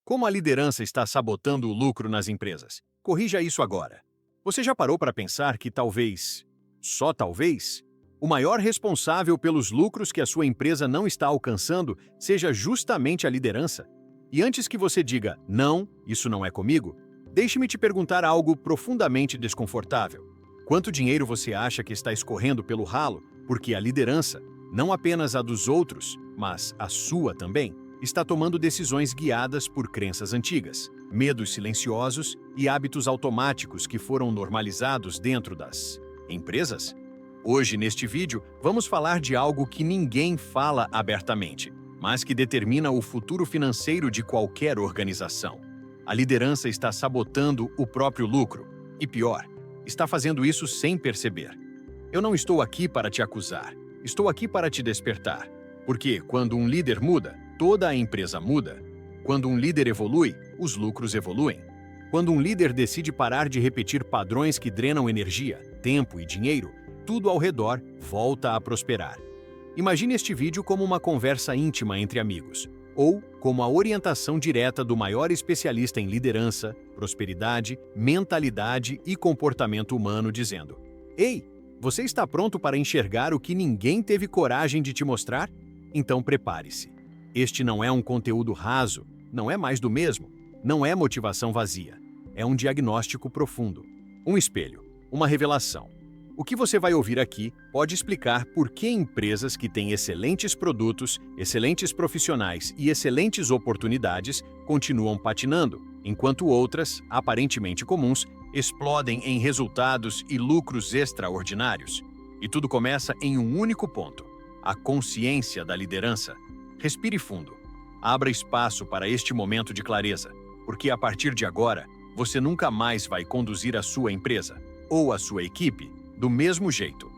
Como a liderança está sabotando o lucro nas empresas? Corrija isso agora. Você já parou para pensar que talvez, só talvez, o maior responsável pelos lucros que a sua empresa não está alcançando seja justamente a liderança? E antes que você diga, não, isso não é comigo, deixe-me te perguntar algo profundamente desconfortável. Quanto dinheiro você acha que está escorrendo pelo ralo porque a liderança, não apenas a dos outros, mas a sua também, está tomando decisões guiadas por crenças antigas, medos silenciosos e hábitos automáticos que foram normalizados dentro das empresas? Hoje, neste vídeo, vamos falar de algo que ninguém fala abertamente, mas que determina o futuro financeiro de qualquer organização. A liderança está sabotando o próprio lucro e, pior, está fazendo isso sem perceber. Eu não estou aqui para te acusar, estou aqui para te despertar. Porque quando um líder muda, toda a empresa muda. Quando um líder evolui, os lucros evoluem. Quando um líder decide parar de repetir padrões que drenam energia, tempo e dinheiro, tudo ao redor volta a prosperar. Imagine este vídeo como uma conversa íntima entre amigos, ou como a orientação direta do maior especialista em liderança, prosperidade, mentalidade e comportamento humano dizendo: Ei, você está pronto para enxergar o que ninguém teve coragem de te mostrar? Então prepare-se. Este não é um conteúdo raso, não é mais do mesmo, não é motivação vazia. É um diagnóstico profundo, um espelho, uma revelação. O que você vai ouvir aqui pode explicar por que empresas que têm excelentes produtos, excelentes profissionais e excelentes oportunidades continuam patinando, enquanto outras, aparentemente comuns, explodem em resultados e lucros extraordinários. E tudo começa em um único ponto: a consciência da liderança. Respire fundo. Abra espaço para este momento de clareza, porque a partir de agora, você nunca mais vai conduzir a sua empresa ou a sua equipe do mesmo jeito.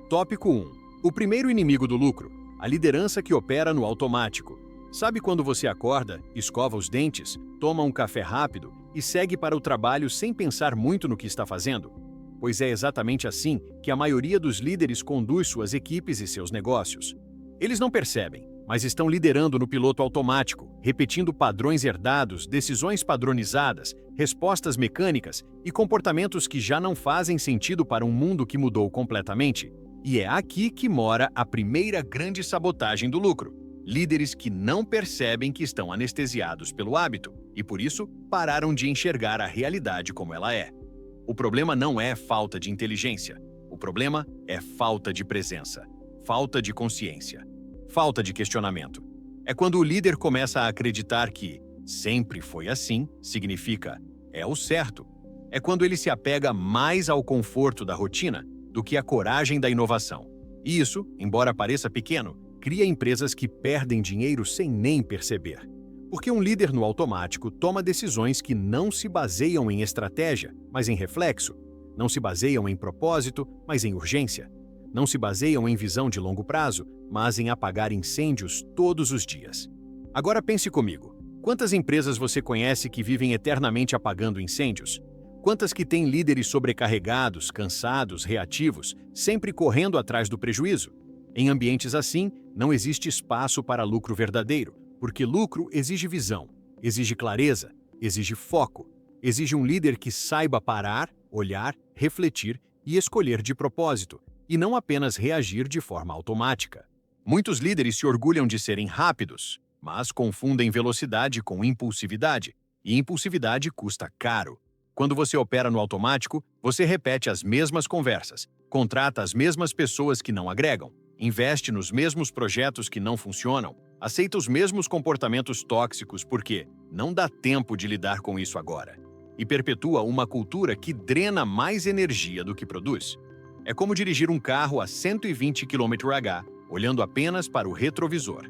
Tópico 1. O primeiro inimigo do lucro: a liderança que opera no automático. Sabe quando você acorda, escova os dentes, toma um café rápido e segue para o trabalho sem pensar muito no que está fazendo? Pois é exatamente assim que a maioria dos líderes conduz suas equipes e seus negócios. Eles não percebem, mas estão liderando no piloto automático, repetindo padrões herdados, decisões padronizadas, respostas mecânicas e comportamentos que já não fazem sentido para um mundo que mudou completamente. E é aqui que mora a primeira grande sabotagem do lucro: líderes que não percebem que estão anestesiados pelo hábito e, por isso, pararam de enxergar a realidade como ela é. O problema não é falta de inteligência. O problema é falta de presença, falta de consciência, falta de questionamento. É quando o líder começa a acreditar que sempre foi assim, significa é o certo. É quando ele se apega mais ao conforto da rotina do que à coragem da inovação. E isso, embora pareça pequeno, cria empresas que perdem dinheiro sem nem perceber. Porque um líder no automático toma decisões que não se baseiam em estratégia, mas em reflexo. Não se baseiam em propósito, mas em urgência. Não se baseiam em visão de longo prazo, mas em apagar incêndios todos os dias. Agora pense comigo. Quantas empresas você conhece que vivem eternamente apagando incêndios? Quantas que têm líderes sobrecarregados, cansados, reativos, sempre correndo atrás do prejuízo? Em ambientes assim, não existe espaço para lucro verdadeiro, porque lucro exige visão, exige clareza, exige foco, exige um líder que saiba parar, olhar, refletir e escolher de propósito, e não apenas reagir de forma automática. Muitos líderes se orgulham de serem rápidos, mas confundem velocidade com impulsividade, e impulsividade custa caro. Quando você opera no automático, você repete as mesmas conversas, contrata as mesmas pessoas que não agregam, investe nos mesmos projetos que não funcionam, aceita os mesmos comportamentos tóxicos porque não dá tempo de lidar com isso agora, e perpetua uma cultura que drena mais energia do que produz. É como dirigir um carro a 120 km/h, olhando apenas para o retrovisor.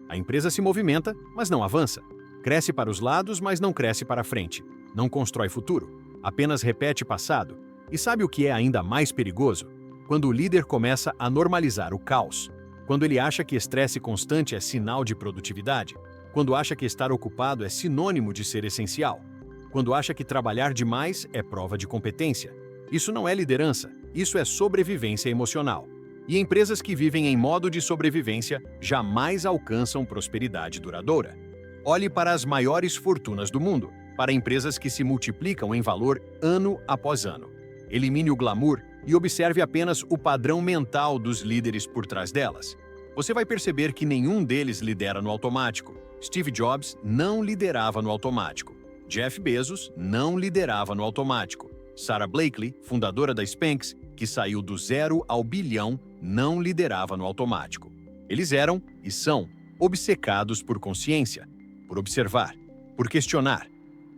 A empresa se movimenta, mas não avança. Cresce para os lados, mas não cresce para frente. Não constrói futuro, apenas repete passado. E sabe o que é ainda mais perigoso? Quando o líder começa a normalizar o caos. Quando ele acha que estresse constante é sinal de produtividade. Quando acha que estar ocupado é sinônimo de ser essencial. Quando acha que trabalhar demais é prova de competência. Isso não é liderança, isso é sobrevivência emocional. E empresas que vivem em modo de sobrevivência jamais alcançam prosperidade duradoura. Olhe para as maiores fortunas do mundo, para empresas que se multiplicam em valor ano após ano. Elimine o glamour e observe apenas o padrão mental dos líderes por trás delas. Você vai perceber que nenhum deles lidera no automático. Steve Jobs não liderava no automático. Jeff Bezos não liderava no automático. Sarah Blakely, fundadora da Spanx, que saiu do 0 ao bilhão, não liderava no automático. Eles eram, e são, obcecados por consciência, por observar, por questionar,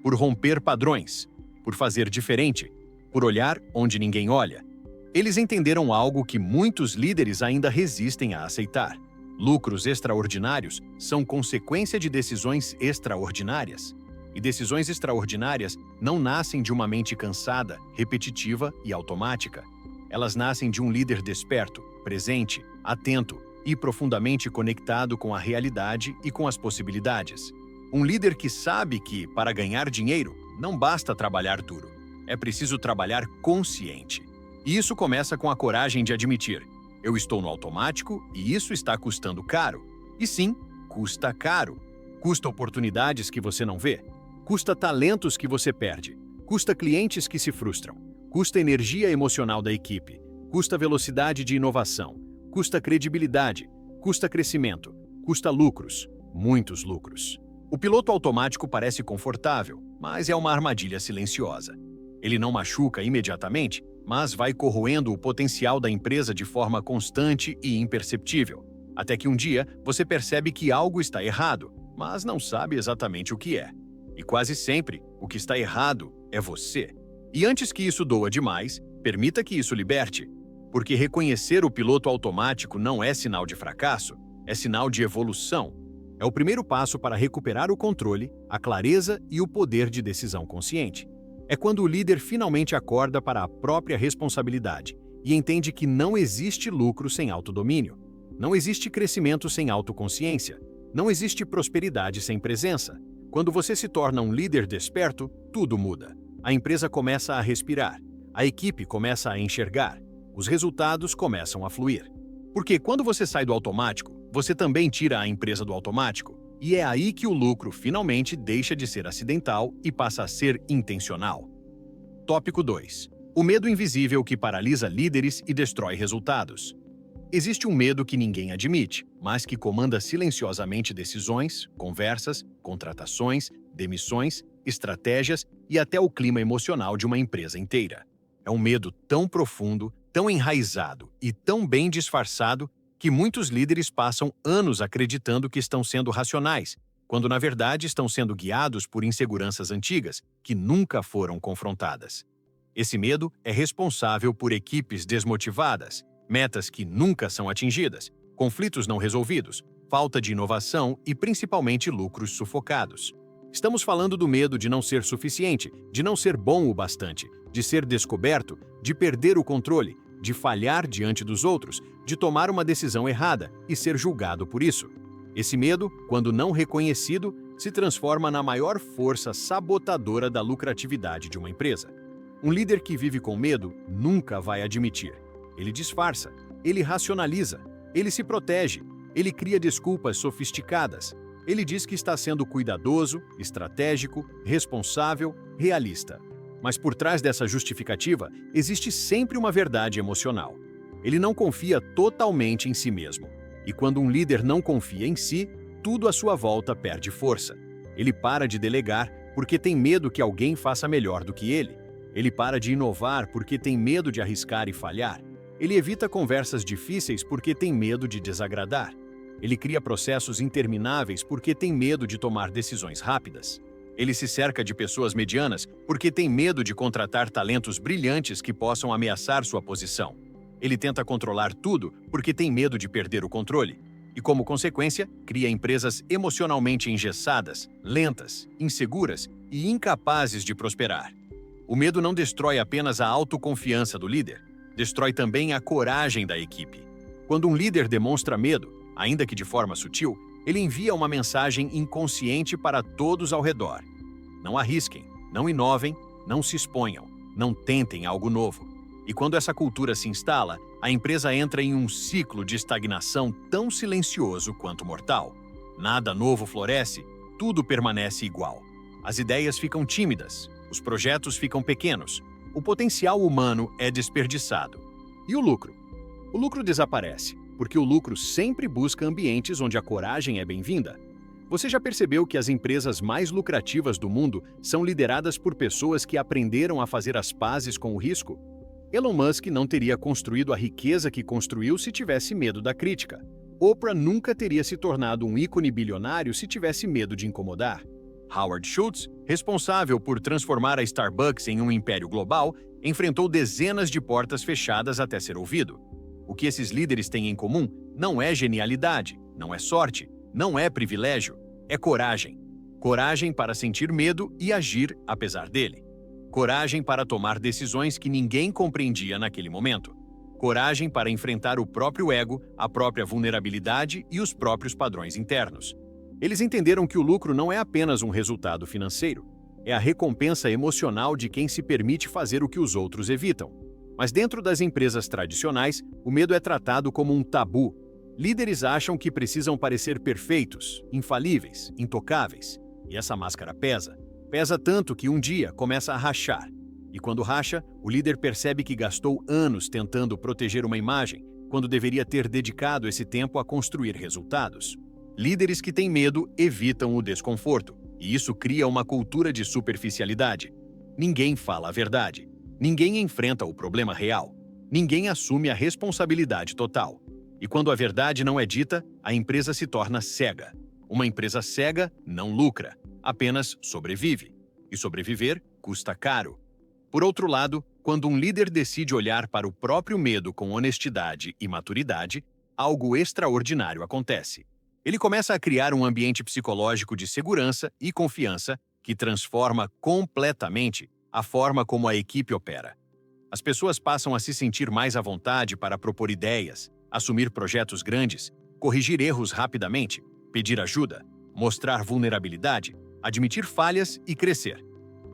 por romper padrões, por fazer diferente, por olhar onde ninguém olha. Eles entenderam algo que muitos líderes ainda resistem a aceitar. Lucros extraordinários são consequência de decisões extraordinárias. E decisões extraordinárias não nascem de uma mente cansada, repetitiva e automática. Elas nascem de um líder desperto, presente, atento e profundamente conectado com a realidade e com as possibilidades. Um líder que sabe que, para ganhar dinheiro, não basta trabalhar duro. É preciso trabalhar consciente. E isso começa com a coragem de admitir: eu estou no automático e isso está custando caro. E sim, custa caro. Custa oportunidades que você não vê. Custa talentos que você perde. Custa clientes que se frustram. Custa energia emocional da equipe. Custa velocidade de inovação. Custa credibilidade. Custa crescimento. Custa lucros. Muitos lucros. O piloto automático parece confortável, mas é uma armadilha silenciosa. Ele não machuca imediatamente, mas vai corroendo o potencial da empresa de forma constante e imperceptível. Até que um dia você percebe que algo está errado, mas não sabe exatamente o que é. E quase sempre, o que está errado é você. E antes que isso doa demais, permita que isso liberte. Porque reconhecer o piloto automático não é sinal de fracasso, é sinal de evolução. É o primeiro passo para recuperar o controle, a clareza e o poder de decisão consciente. É quando o líder finalmente acorda para a própria responsabilidade e entende que não existe lucro sem autodomínio. Não existe crescimento sem autoconsciência. Não existe prosperidade sem presença. Quando você se torna um líder desperto, tudo muda. A empresa começa a respirar, a equipe começa a enxergar, os resultados começam a fluir. Porque quando você sai do automático, você também tira a empresa do automático, e é aí que o lucro finalmente deixa de ser acidental e passa a ser intencional. Tópico 2. O medo invisível que paralisa líderes e destrói resultados. Existe um medo que ninguém admite, mas que comanda silenciosamente decisões, conversas, contratações, demissões, estratégias e até o clima emocional de uma empresa inteira. É um medo tão profundo, tão enraizado e tão bem disfarçado que muitos líderes passam anos acreditando que estão sendo racionais, quando na verdade estão sendo guiados por inseguranças antigas que nunca foram confrontadas. Esse medo é responsável por equipes desmotivadas, metas que nunca são atingidas, conflitos não resolvidos, falta de inovação e principalmente lucros sufocados. Estamos falando do medo de não ser suficiente, de não ser bom o bastante, de ser descoberto, de perder o controle, de falhar diante dos outros, de tomar uma decisão errada e ser julgado por isso. Esse medo, quando não reconhecido, se transforma na maior força sabotadora da lucratividade de uma empresa. Um líder que vive com medo nunca vai admitir. Ele disfarça, ele racionaliza, ele se protege, ele cria desculpas sofisticadas. Ele diz que está sendo cuidadoso, estratégico, responsável, realista. Mas por trás dessa justificativa, existe sempre uma verdade emocional. Ele não confia totalmente em si mesmo. E quando um líder não confia em si, tudo à sua volta perde força. Ele para de delegar porque tem medo que alguém faça melhor do que ele. Ele para de inovar porque tem medo de arriscar e falhar. Ele evita conversas difíceis porque tem medo de desagradar. Ele cria processos intermináveis porque tem medo de tomar decisões rápidas. Ele se cerca de pessoas medianas porque tem medo de contratar talentos brilhantes que possam ameaçar sua posição. Ele tenta controlar tudo porque tem medo de perder o controle. E, como consequência, cria empresas emocionalmente engessadas, lentas, inseguras e incapazes de prosperar. O medo não destrói apenas a autoconfiança do líder, destrói também a coragem da equipe. Quando um líder demonstra medo, ainda que de forma sutil, ele envia uma mensagem inconsciente para todos ao redor. Não arrisquem, não inovem, não se exponham, não tentem algo novo. E quando essa cultura se instala, a empresa entra em um ciclo de estagnação tão silencioso quanto mortal. Nada novo floresce, tudo permanece igual. As ideias ficam tímidas, os projetos ficam pequenos, o potencial humano é desperdiçado. E o lucro? O lucro desaparece, porque o lucro sempre busca ambientes onde a coragem é bem-vinda. Você já percebeu que as empresas mais lucrativas do mundo são lideradas por pessoas que aprenderam a fazer as pazes com o risco? Elon Musk não teria construído a riqueza que construiu se tivesse medo da crítica. Oprah nunca teria se tornado um ícone bilionário se tivesse medo de incomodar. Howard Schultz, responsável por transformar a Starbucks em um império global, enfrentou dezenas de portas fechadas até ser ouvido. O que esses líderes têm em comum não é genialidade, não é sorte, não é privilégio, é coragem. Coragem para sentir medo e agir apesar dele. Coragem para tomar decisões que ninguém compreendia naquele momento. Coragem para enfrentar o próprio ego, a própria vulnerabilidade e os próprios padrões internos. Eles entenderam que o lucro não é apenas um resultado financeiro, é a recompensa emocional de quem se permite fazer o que os outros evitam. Mas dentro das empresas tradicionais, o medo é tratado como um tabu. Líderes acham que precisam parecer perfeitos, infalíveis, intocáveis. E essa máscara pesa. Pesa tanto que um dia começa a rachar. E quando racha, o líder percebe que gastou anos tentando proteger uma imagem, quando deveria ter dedicado esse tempo a construir resultados. Líderes que têm medo evitam o desconforto, e isso cria uma cultura de superficialidade. Ninguém fala a verdade. Ninguém enfrenta o problema real. Ninguém assume a responsabilidade total. E quando a verdade não é dita, a empresa se torna cega. Uma empresa cega não lucra, apenas sobrevive. E sobreviver custa caro. Por outro lado, quando um líder decide olhar para o próprio medo com honestidade e maturidade, algo extraordinário acontece. Ele começa a criar um ambiente psicológico de segurança e confiança que transforma completamente a forma como a equipe opera. As pessoas passam a se sentir mais à vontade para propor ideias, assumir projetos grandes, corrigir erros rapidamente, pedir ajuda, mostrar vulnerabilidade, admitir falhas e crescer.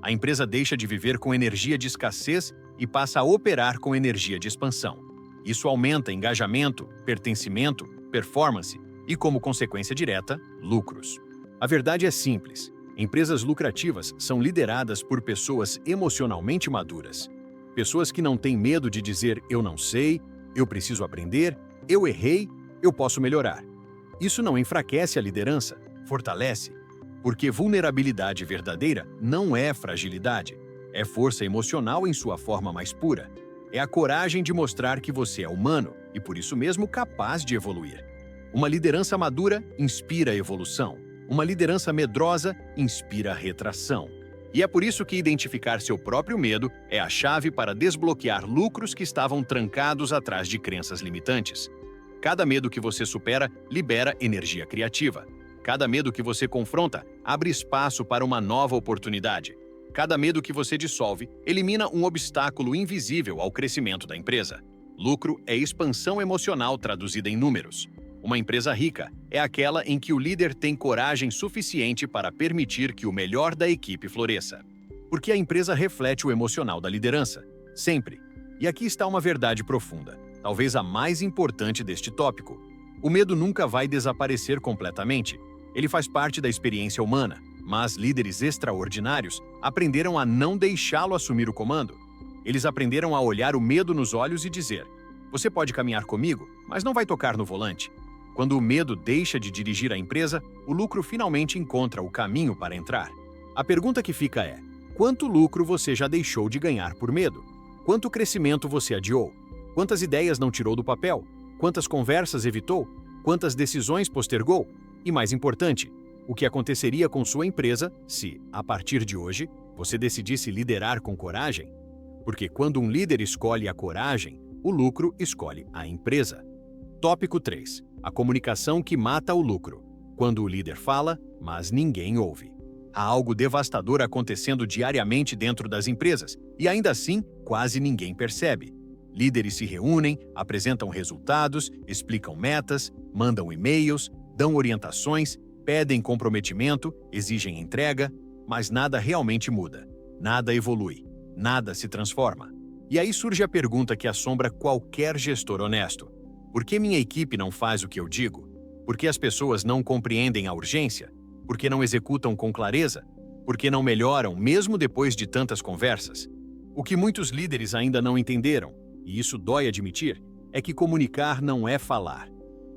A empresa deixa de viver com energia de escassez e passa a operar com energia de expansão. Isso aumenta engajamento, pertencimento, performance e, como consequência direta, lucros. A verdade é simples. Empresas lucrativas são lideradas por pessoas emocionalmente maduras. Pessoas que não têm medo de dizer eu não sei, eu preciso aprender, eu errei, eu posso melhorar. Isso não enfraquece a liderança, fortalece. Porque vulnerabilidade verdadeira não é fragilidade, é força emocional em sua forma mais pura. É a coragem de mostrar que você é humano e, por isso mesmo, capaz de evoluir. Uma liderança madura inspira evolução. Uma liderança medrosa inspira retração. E é por isso que identificar seu próprio medo é a chave para desbloquear lucros que estavam trancados atrás de crenças limitantes. Cada medo que você supera libera energia criativa. Cada medo que você confronta abre espaço para uma nova oportunidade. Cada medo que você dissolve elimina um obstáculo invisível ao crescimento da empresa. Lucro é expansão emocional traduzida em números. Uma empresa rica é aquela em que o líder tem coragem suficiente para permitir que o melhor da equipe floresça. Porque a empresa reflete o emocional da liderança, sempre. E aqui está uma verdade profunda, talvez a mais importante deste tópico. O medo nunca vai desaparecer completamente. Ele faz parte da experiência humana, mas líderes extraordinários aprenderam a não deixá-lo assumir o comando. Eles aprenderam a olhar o medo nos olhos e dizer: você pode caminhar comigo, mas não vai tocar no volante. Quando o medo deixa de dirigir a empresa, o lucro finalmente encontra o caminho para entrar. A pergunta que fica é: quanto lucro você já deixou de ganhar por medo? Quanto crescimento você adiou? Quantas ideias não tirou do papel? Quantas conversas evitou? Quantas decisões postergou? E mais importante, o que aconteceria com sua empresa se, a partir de hoje, você decidisse liderar com coragem? Porque quando um líder escolhe a coragem, o lucro escolhe a empresa. Tópico 3. A comunicação que mata o lucro. Quando o líder fala, mas ninguém ouve. Há algo devastador acontecendo diariamente dentro das empresas, e ainda assim, quase ninguém percebe. Líderes se reúnem, apresentam resultados, explicam metas, mandam e-mails, dão orientações, pedem comprometimento, exigem entrega, mas nada realmente muda. Nada evolui. Nada se transforma. E aí surge a pergunta que assombra qualquer gestor honesto. Por que minha equipe não faz o que eu digo? Por que as pessoas não compreendem a urgência? Porque não executam com clareza? Porque não melhoram mesmo depois de tantas conversas? O que muitos líderes ainda não entenderam, e isso dói admitir, é que comunicar não é falar.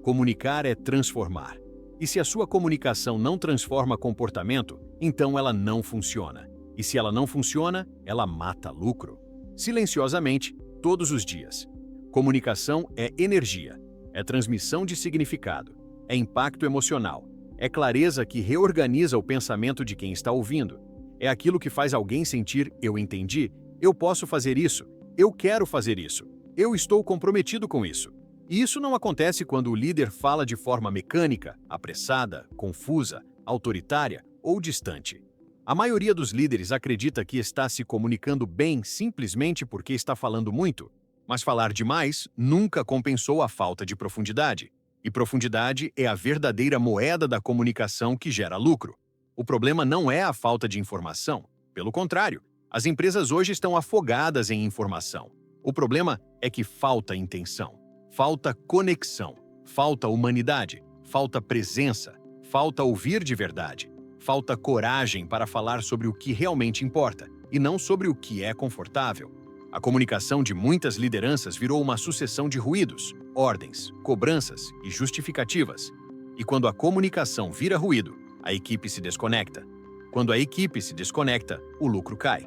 Comunicar é transformar. E se a sua comunicação não transforma comportamento, então ela não funciona. E se ela não funciona, ela mata lucro. Silenciosamente, todos os dias. Comunicação é energia, é transmissão de significado, é impacto emocional, é clareza que reorganiza o pensamento de quem está ouvindo. É aquilo que faz alguém sentir: eu entendi, eu posso fazer isso, eu quero fazer isso, eu estou comprometido com isso. E isso não acontece quando o líder fala de forma mecânica, apressada, confusa, autoritária ou distante. A maioria dos líderes acredita que está se comunicando bem simplesmente porque está falando muito, mas falar demais nunca compensou a falta de profundidade. E profundidade é a verdadeira moeda da comunicação que gera lucro. O problema não é a falta de informação. Pelo contrário, as empresas hoje estão afogadas em informação. O problema é que falta intenção, falta conexão, falta humanidade, falta presença, falta ouvir de verdade, falta coragem para falar sobre o que realmente importa e não sobre o que é confortável. A comunicação de muitas lideranças virou uma sucessão de ruídos, ordens, cobranças e justificativas. E quando a comunicação vira ruído, a equipe se desconecta. Quando a equipe se desconecta, o lucro cai.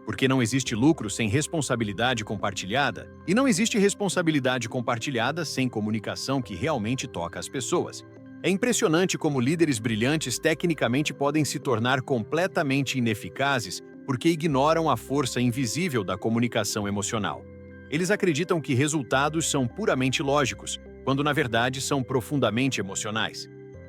Porque não existe lucro sem responsabilidade compartilhada, e não existe responsabilidade compartilhada sem comunicação que realmente toca as pessoas. É impressionante como líderes brilhantes tecnicamente podem se tornar completamente ineficazes porque ignoram a força invisível da comunicação emocional. Eles acreditam que resultados são puramente lógicos, quando na verdade são profundamente emocionais.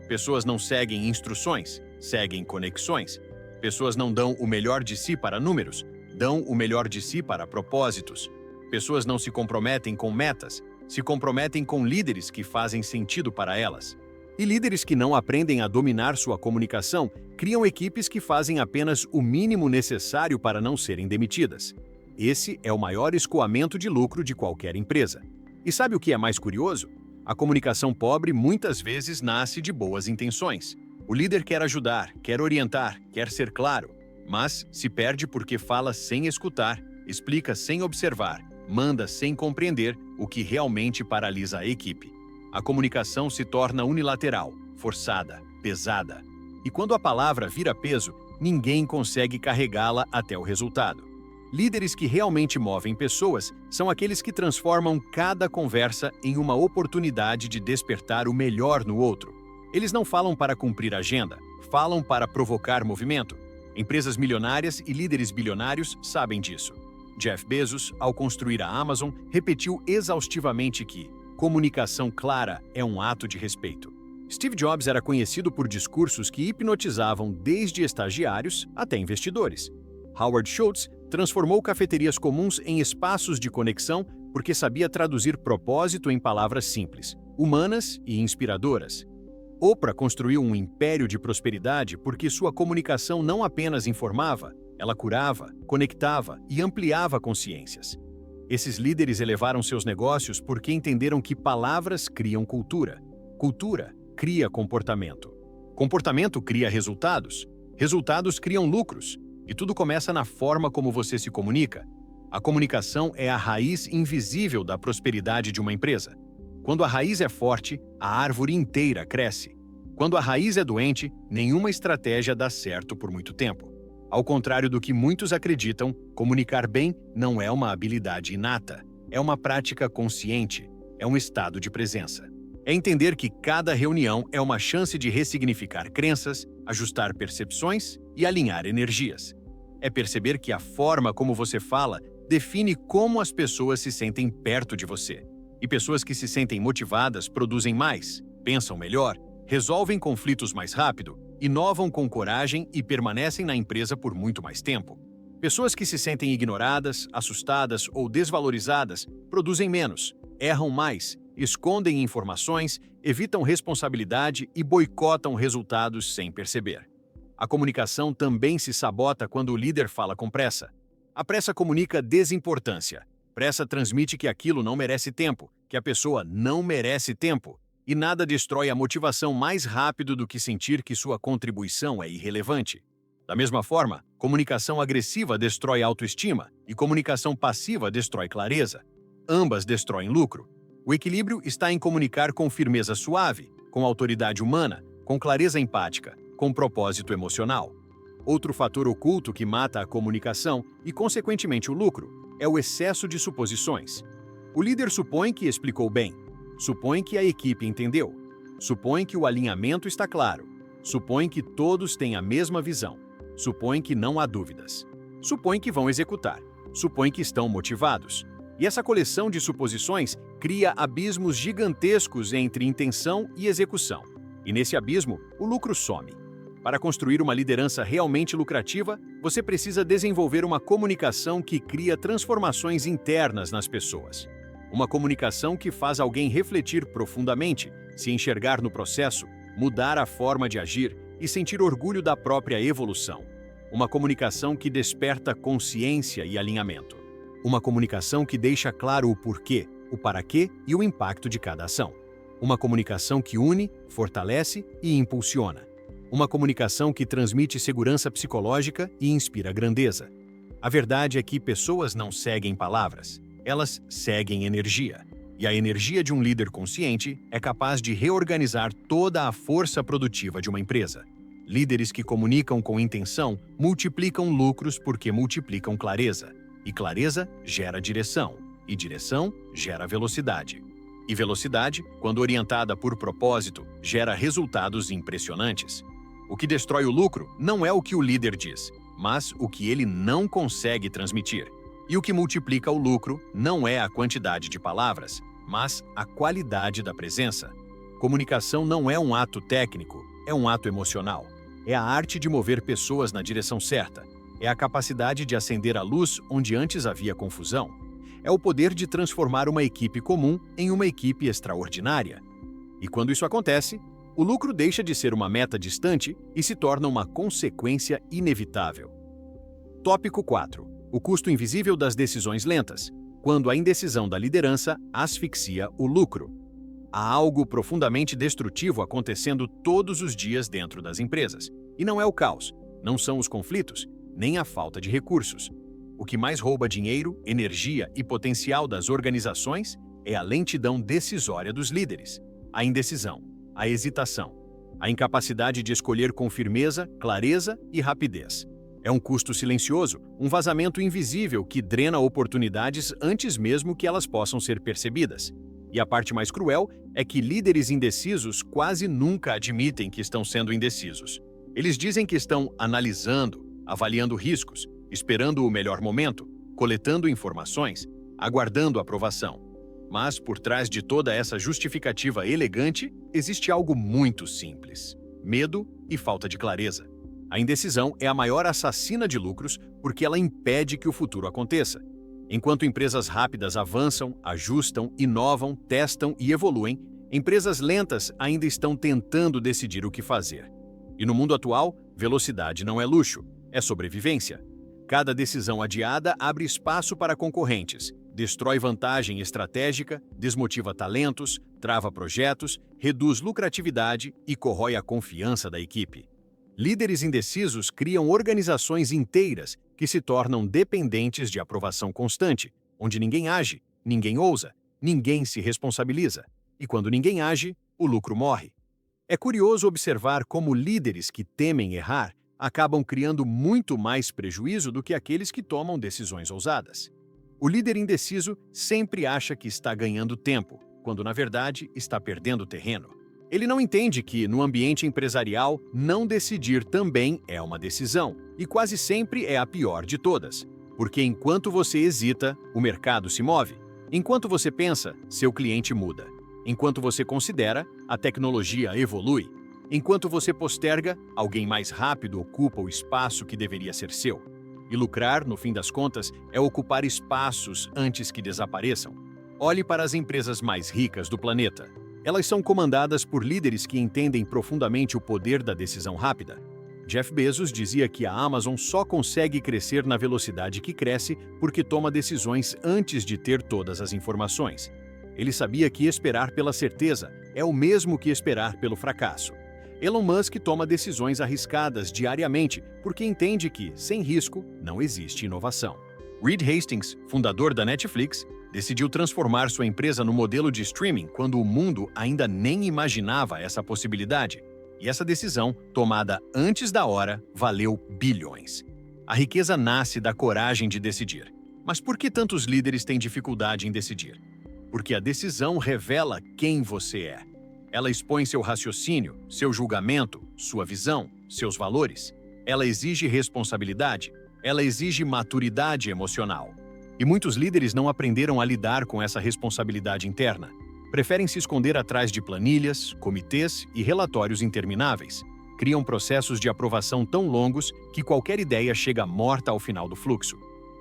Pessoas não seguem instruções, seguem conexões. Pessoas não dão o melhor de si para números, dão o melhor de si para propósitos. Pessoas não se comprometem com metas, se comprometem com líderes que fazem sentido para elas. E líderes que não aprendem a dominar sua comunicação criam equipes que fazem apenas o mínimo necessário para não serem demitidas. Esse é o maior escoamento de lucro de qualquer empresa. E sabe o que é mais curioso? A comunicação pobre muitas vezes nasce de boas intenções. O líder quer ajudar, quer orientar, quer ser claro, mas se perde porque fala sem escutar, explica sem observar, manda sem compreender, o que realmente paralisa a equipe. A comunicação se torna unilateral, forçada, pesada. E quando a palavra vira peso, ninguém consegue carregá-la até o resultado. Líderes que realmente movem pessoas são aqueles que transformam cada conversa em uma oportunidade de despertar o melhor no outro. Eles não falam para cumprir agenda, falam para provocar movimento. Empresas milionárias e líderes bilionários sabem disso. Jeff Bezos, ao construir a Amazon, repetiu exaustivamente que comunicação clara é um ato de respeito. Steve Jobs era conhecido por discursos que hipnotizavam desde estagiários até investidores. Howard Schultz transformou cafeterias comuns em espaços de conexão porque sabia traduzir propósito em palavras simples, humanas e inspiradoras. Oprah construiu um império de prosperidade porque sua comunicação não apenas informava, ela curava, conectava e ampliava consciências. Esses líderes elevaram seus negócios porque entenderam que palavras criam cultura. Cultura cria comportamento. Comportamento cria resultados. Resultados criam lucros. E tudo começa na forma como você se comunica. A comunicação é a raiz invisível da prosperidade de uma empresa. Quando a raiz é forte, a árvore inteira cresce. Quando a raiz é doente, nenhuma estratégia dá certo por muito tempo. Ao contrário do que muitos acreditam, comunicar bem não é uma habilidade inata, é uma prática consciente, é um estado de presença. É entender que cada reunião é uma chance de ressignificar crenças, ajustar percepções e alinhar energias. É perceber que a forma como você fala define como as pessoas se sentem perto de você. E pessoas que se sentem motivadas produzem mais, pensam melhor, resolvem conflitos mais rápido, inovam com coragem e permanecem na empresa por muito mais tempo. Pessoas que se sentem ignoradas, assustadas ou desvalorizadas produzem menos, erram mais, escondem informações, evitam responsabilidade e boicotam resultados sem perceber. A comunicação também se sabota quando o líder fala com pressa. A pressa comunica desimportância. Pressa transmite que aquilo não merece tempo, que a pessoa não merece tempo. E nada destrói a motivação mais rápido do que sentir que sua contribuição é irrelevante. Da mesma forma, comunicação agressiva destrói autoestima e comunicação passiva destrói clareza. Ambas destroem lucro. O equilíbrio está em comunicar com firmeza suave, com autoridade humana, com clareza empática, com propósito emocional. Outro fator oculto que mata a comunicação e, consequentemente, o lucro é o excesso de suposições. O líder supõe que explicou bem, supõe que a equipe entendeu, supõe que o alinhamento está claro, supõe que todos têm a mesma visão, supõe que não há dúvidas, supõe que vão executar, supõe que estão motivados. E essa coleção de suposições cria abismos gigantescos entre intenção e execução. E nesse abismo, o lucro some. Para construir uma liderança realmente lucrativa, você precisa desenvolver uma comunicação que cria transformações internas nas pessoas. Uma comunicação que faz alguém refletir profundamente, se enxergar no processo, mudar a forma de agir e sentir orgulho da própria evolução. Uma comunicação que desperta consciência e alinhamento. Uma comunicação que deixa claro o porquê, o para quê e o impacto de cada ação. Uma comunicação que une, fortalece e impulsiona. Uma comunicação que transmite segurança psicológica e inspira grandeza. A verdade é que pessoas não seguem palavras, elas seguem energia. E a energia de um líder consciente é capaz de reorganizar toda a força produtiva de uma empresa. Líderes que comunicam com intenção multiplicam lucros porque multiplicam clareza. E clareza gera direção. E direção gera velocidade. E velocidade, quando orientada por propósito, gera resultados impressionantes. O que destrói o lucro não é o que o líder diz, mas o que ele não consegue transmitir. E o que multiplica o lucro não é a quantidade de palavras, mas a qualidade da presença. Comunicação não é um ato técnico, é um ato emocional. É a arte de mover pessoas na direção certa. É a capacidade de acender a luz onde antes havia confusão. É o poder de transformar uma equipe comum em uma equipe extraordinária. E quando isso acontece, o lucro deixa de ser uma meta distante e se torna uma consequência inevitável. Tópico 4. O custo invisível das decisões lentas, quando a indecisão da liderança asfixia o lucro. Há algo profundamente destrutivo acontecendo todos os dias dentro das empresas. E não é o caos, não são os conflitos, nem a falta de recursos. O que mais rouba dinheiro, energia e potencial das organizações é a lentidão decisória dos líderes, a indecisão, a hesitação, a incapacidade de escolher com firmeza, clareza e rapidez. É um custo silencioso, um vazamento invisível que drena oportunidades antes mesmo que elas possam ser percebidas. E a parte mais cruel é que líderes indecisos quase nunca admitem que estão sendo indecisos. Eles dizem que estão analisando, avaliando riscos, esperando o melhor momento, coletando informações, aguardando aprovação. Mas, por trás de toda essa justificativa elegante, existe algo muito simples: medo e falta de clareza. A indecisão é a maior assassina de lucros porque ela impede que o futuro aconteça. Enquanto empresas rápidas avançam, ajustam, inovam, testam e evoluem, empresas lentas ainda estão tentando decidir o que fazer. E no mundo atual, velocidade não é luxo, é sobrevivência. Cada decisão adiada abre espaço para concorrentes, destrói vantagem estratégica, desmotiva talentos, trava projetos, reduz lucratividade e corrói a confiança da equipe. Líderes indecisos criam organizações inteiras que se tornam dependentes de aprovação constante, onde ninguém age, ninguém ousa, ninguém se responsabiliza. E quando ninguém age, o lucro morre. É curioso observar como líderes que temem errar acabam criando muito mais prejuízo do que aqueles que tomam decisões ousadas. O líder indeciso sempre acha que está ganhando tempo, quando na verdade está perdendo terreno. Ele não entende que, no ambiente empresarial, não decidir também é uma decisão, e quase sempre é a pior de todas. Porque enquanto você hesita, o mercado se move. Enquanto você pensa, seu cliente muda. Enquanto você considera, a tecnologia evolui. Enquanto você posterga, alguém mais rápido ocupa o espaço que deveria ser seu. E lucrar, no fim das contas, é ocupar espaços antes que desapareçam. Olhe para as empresas mais ricas do planeta. Elas são comandadas por líderes que entendem profundamente o poder da decisão rápida. Jeff Bezos dizia que a Amazon só consegue crescer na velocidade que cresce porque toma decisões antes de ter todas as informações. Ele sabia que esperar pela certeza é o mesmo que esperar pelo fracasso. Elon Musk toma decisões arriscadas diariamente porque entende que, sem risco, não existe inovação. Reed Hastings, fundador da Netflix, decidiu transformar sua empresa no modelo de streaming quando o mundo ainda nem imaginava essa possibilidade. E essa decisão, tomada antes da hora, valeu bilhões. A riqueza nasce da coragem de decidir. Mas por que tantos líderes têm dificuldade em decidir? Porque a decisão revela quem você é. Ela expõe seu raciocínio, seu julgamento, sua visão, seus valores. Ela exige responsabilidade. Ela exige maturidade emocional. E muitos líderes não aprenderam a lidar com essa responsabilidade interna. Preferem se esconder atrás de planilhas, comitês e relatórios intermináveis. Criam processos de aprovação tão longos que qualquer ideia chega morta ao final do fluxo.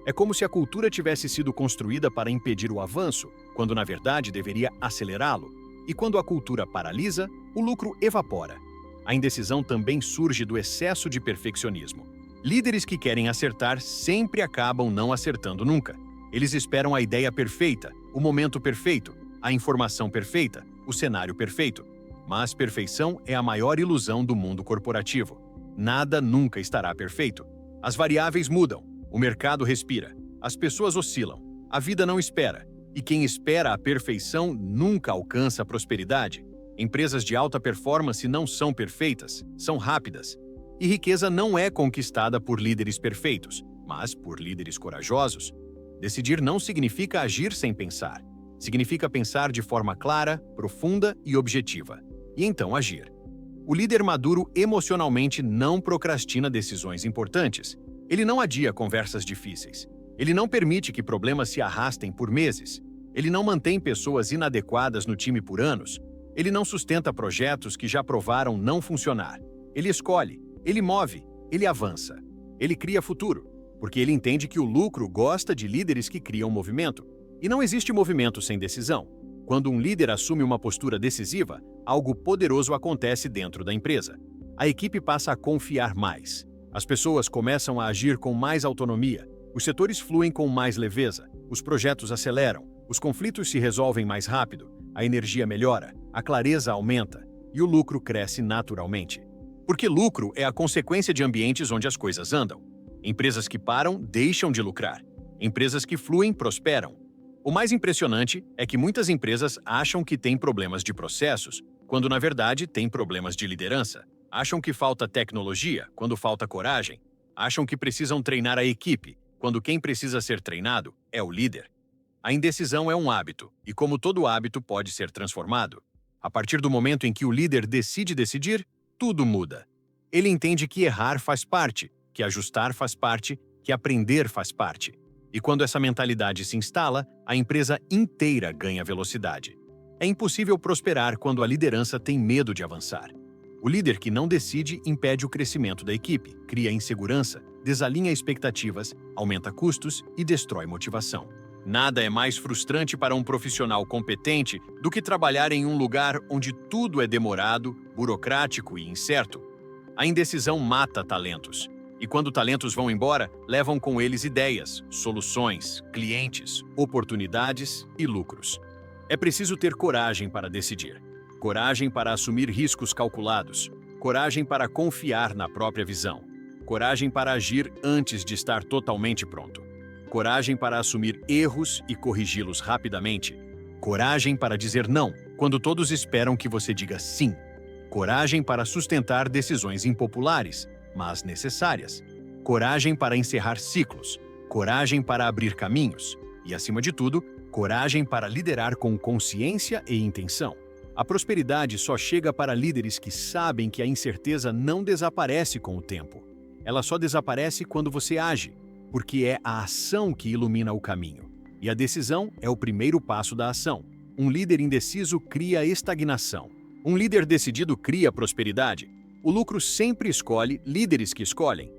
É como se a cultura tivesse sido construída para impedir o avanço, quando na verdade deveria acelerá-lo. E quando a cultura paralisa, o lucro evapora. A indecisão também surge do excesso de perfeccionismo. Líderes que querem acertar sempre acabam não acertando nunca. Eles esperam a ideia perfeita, o momento perfeito, a informação perfeita, o cenário perfeito. Mas perfeição é a maior ilusão do mundo corporativo. Nada nunca estará perfeito. As variáveis mudam, o mercado respira, as pessoas oscilam, a vida não espera. E quem espera a perfeição nunca alcança a prosperidade. Empresas de alta performance não são perfeitas, são rápidas. E riqueza não é conquistada por líderes perfeitos, mas por líderes corajosos. Decidir não significa agir sem pensar. Significa pensar de forma clara, profunda e objetiva. E então agir. O líder maduro emocionalmente não procrastina decisões importantes. Ele não adia conversas difíceis. Ele não permite que problemas se arrastem por meses. Ele não mantém pessoas inadequadas no time por anos. Ele não sustenta projetos que já provaram não funcionar. Ele escolhe, ele move, ele avança. Ele cria futuro, porque ele entende que o lucro gosta de líderes que criam movimento. E não existe movimento sem decisão. Quando um líder assume uma postura decisiva, algo poderoso acontece dentro da empresa. A equipe passa a confiar mais. As pessoas começam a agir com mais autonomia. Os setores fluem com mais leveza. Os projetos aceleram. Os conflitos se resolvem mais rápido. A energia melhora. A clareza aumenta. E o lucro cresce naturalmente. Porque lucro é a consequência de ambientes onde as coisas andam. Empresas que param deixam de lucrar. Empresas que fluem prosperam. O mais impressionante é que muitas empresas acham que têm problemas de processos, quando na verdade têm problemas de liderança. Acham que falta tecnologia, quando falta coragem. Acham que precisam treinar a equipe, quando quem precisa ser treinado é o líder. A indecisão é um hábito, e como todo hábito pode ser transformado. A partir do momento em que o líder decide decidir, tudo muda. Ele entende que errar faz parte, que ajustar faz parte, que aprender faz parte. E quando essa mentalidade se instala, a empresa inteira ganha velocidade. É impossível prosperar quando a liderança tem medo de avançar. O líder que não decide impede o crescimento da equipe, cria insegurança, desalinha expectativas, aumenta custos e destrói motivação. Nada é mais frustrante para um profissional competente do que trabalhar em um lugar onde tudo é demorado, burocrático e incerto. A indecisão mata talentos. E quando talentos vão embora, levam com eles ideias, soluções, clientes, oportunidades e lucros. É preciso ter coragem para decidir. Coragem para assumir riscos calculados. Coragem para confiar na própria visão. Coragem para agir antes de estar totalmente pronto. Coragem para assumir erros e corrigi-los rapidamente. Coragem para dizer não, quando todos esperam que você diga sim. Coragem para sustentar decisões impopulares, mas necessárias. Coragem para encerrar ciclos. Coragem para abrir caminhos. E, acima de tudo, coragem para liderar com consciência e intenção. A prosperidade só chega para líderes que sabem que a incerteza não desaparece com o tempo. Ela só desaparece quando você age, porque é a ação que ilumina o caminho. E a decisão é o primeiro passo da ação. Um líder indeciso cria estagnação. Um líder decidido cria prosperidade. O lucro sempre escolhe líderes que escolhem.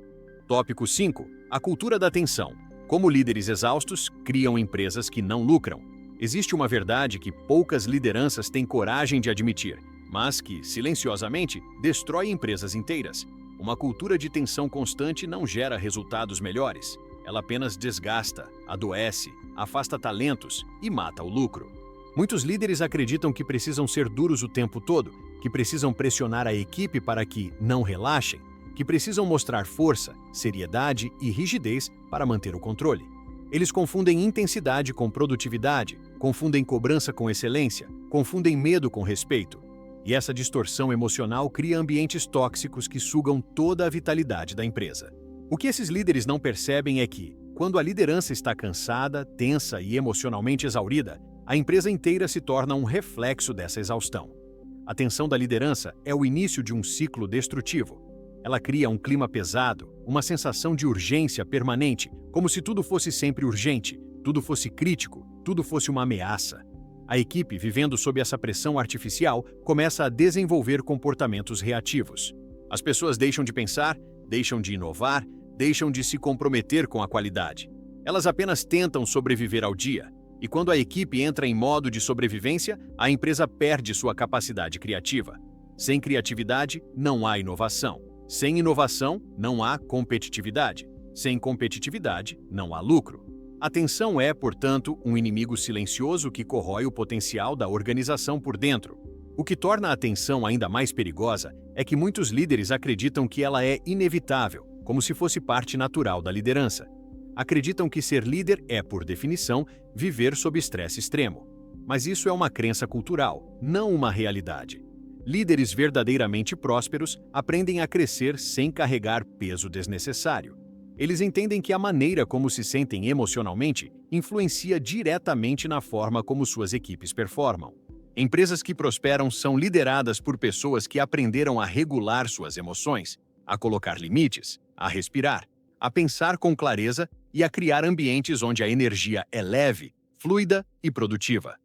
Tópico 5. A cultura da atenção. Como líderes exaustos criam empresas que não lucram. Existe uma verdade que poucas lideranças têm coragem de admitir, mas que, silenciosamente, destrói empresas inteiras. Uma cultura de tensão constante não gera resultados melhores. Ela apenas desgasta, adoece, afasta talentos e mata o lucro. Muitos líderes acreditam que precisam ser duros o tempo todo, que precisam pressionar a equipe para que não relaxem, que precisam mostrar força, seriedade e rigidez para manter o controle. Eles confundem intensidade com produtividade, confundem cobrança com excelência, confundem medo com respeito. E essa distorção emocional cria ambientes tóxicos que sugam toda a vitalidade da empresa. O que esses líderes não percebem é que, quando a liderança está cansada, tensa e emocionalmente exaurida, a empresa inteira se torna um reflexo dessa exaustão. A tensão da liderança é o início de um ciclo destrutivo. Ela cria um clima pesado, uma sensação de urgência permanente, como se tudo fosse sempre urgente, tudo fosse crítico, tudo fosse uma ameaça. A equipe, vivendo sob essa pressão artificial, começa a desenvolver comportamentos reativos. As pessoas deixam de pensar, deixam de inovar, deixam de se comprometer com a qualidade. Elas apenas tentam sobreviver ao dia. E quando a equipe entra em modo de sobrevivência, a empresa perde sua capacidade criativa. Sem criatividade, não há inovação. Sem inovação, não há competitividade. Sem competitividade, não há lucro. A tensão é, portanto, um inimigo silencioso que corrói o potencial da organização por dentro. O que torna a tensão ainda mais perigosa é que muitos líderes acreditam que ela é inevitável, como se fosse parte natural da liderança. Acreditam que ser líder é, por definição, viver sob estresse extremo. Mas isso é uma crença cultural, não uma realidade. Líderes verdadeiramente prósperos aprendem a crescer sem carregar peso desnecessário. Eles entendem que a maneira como se sentem emocionalmente influencia diretamente na forma como suas equipes performam. Empresas que prosperam são lideradas por pessoas que aprenderam a regular suas emoções, a colocar limites, a respirar, a pensar com clareza e a criar ambientes onde a energia é leve, fluida e produtiva.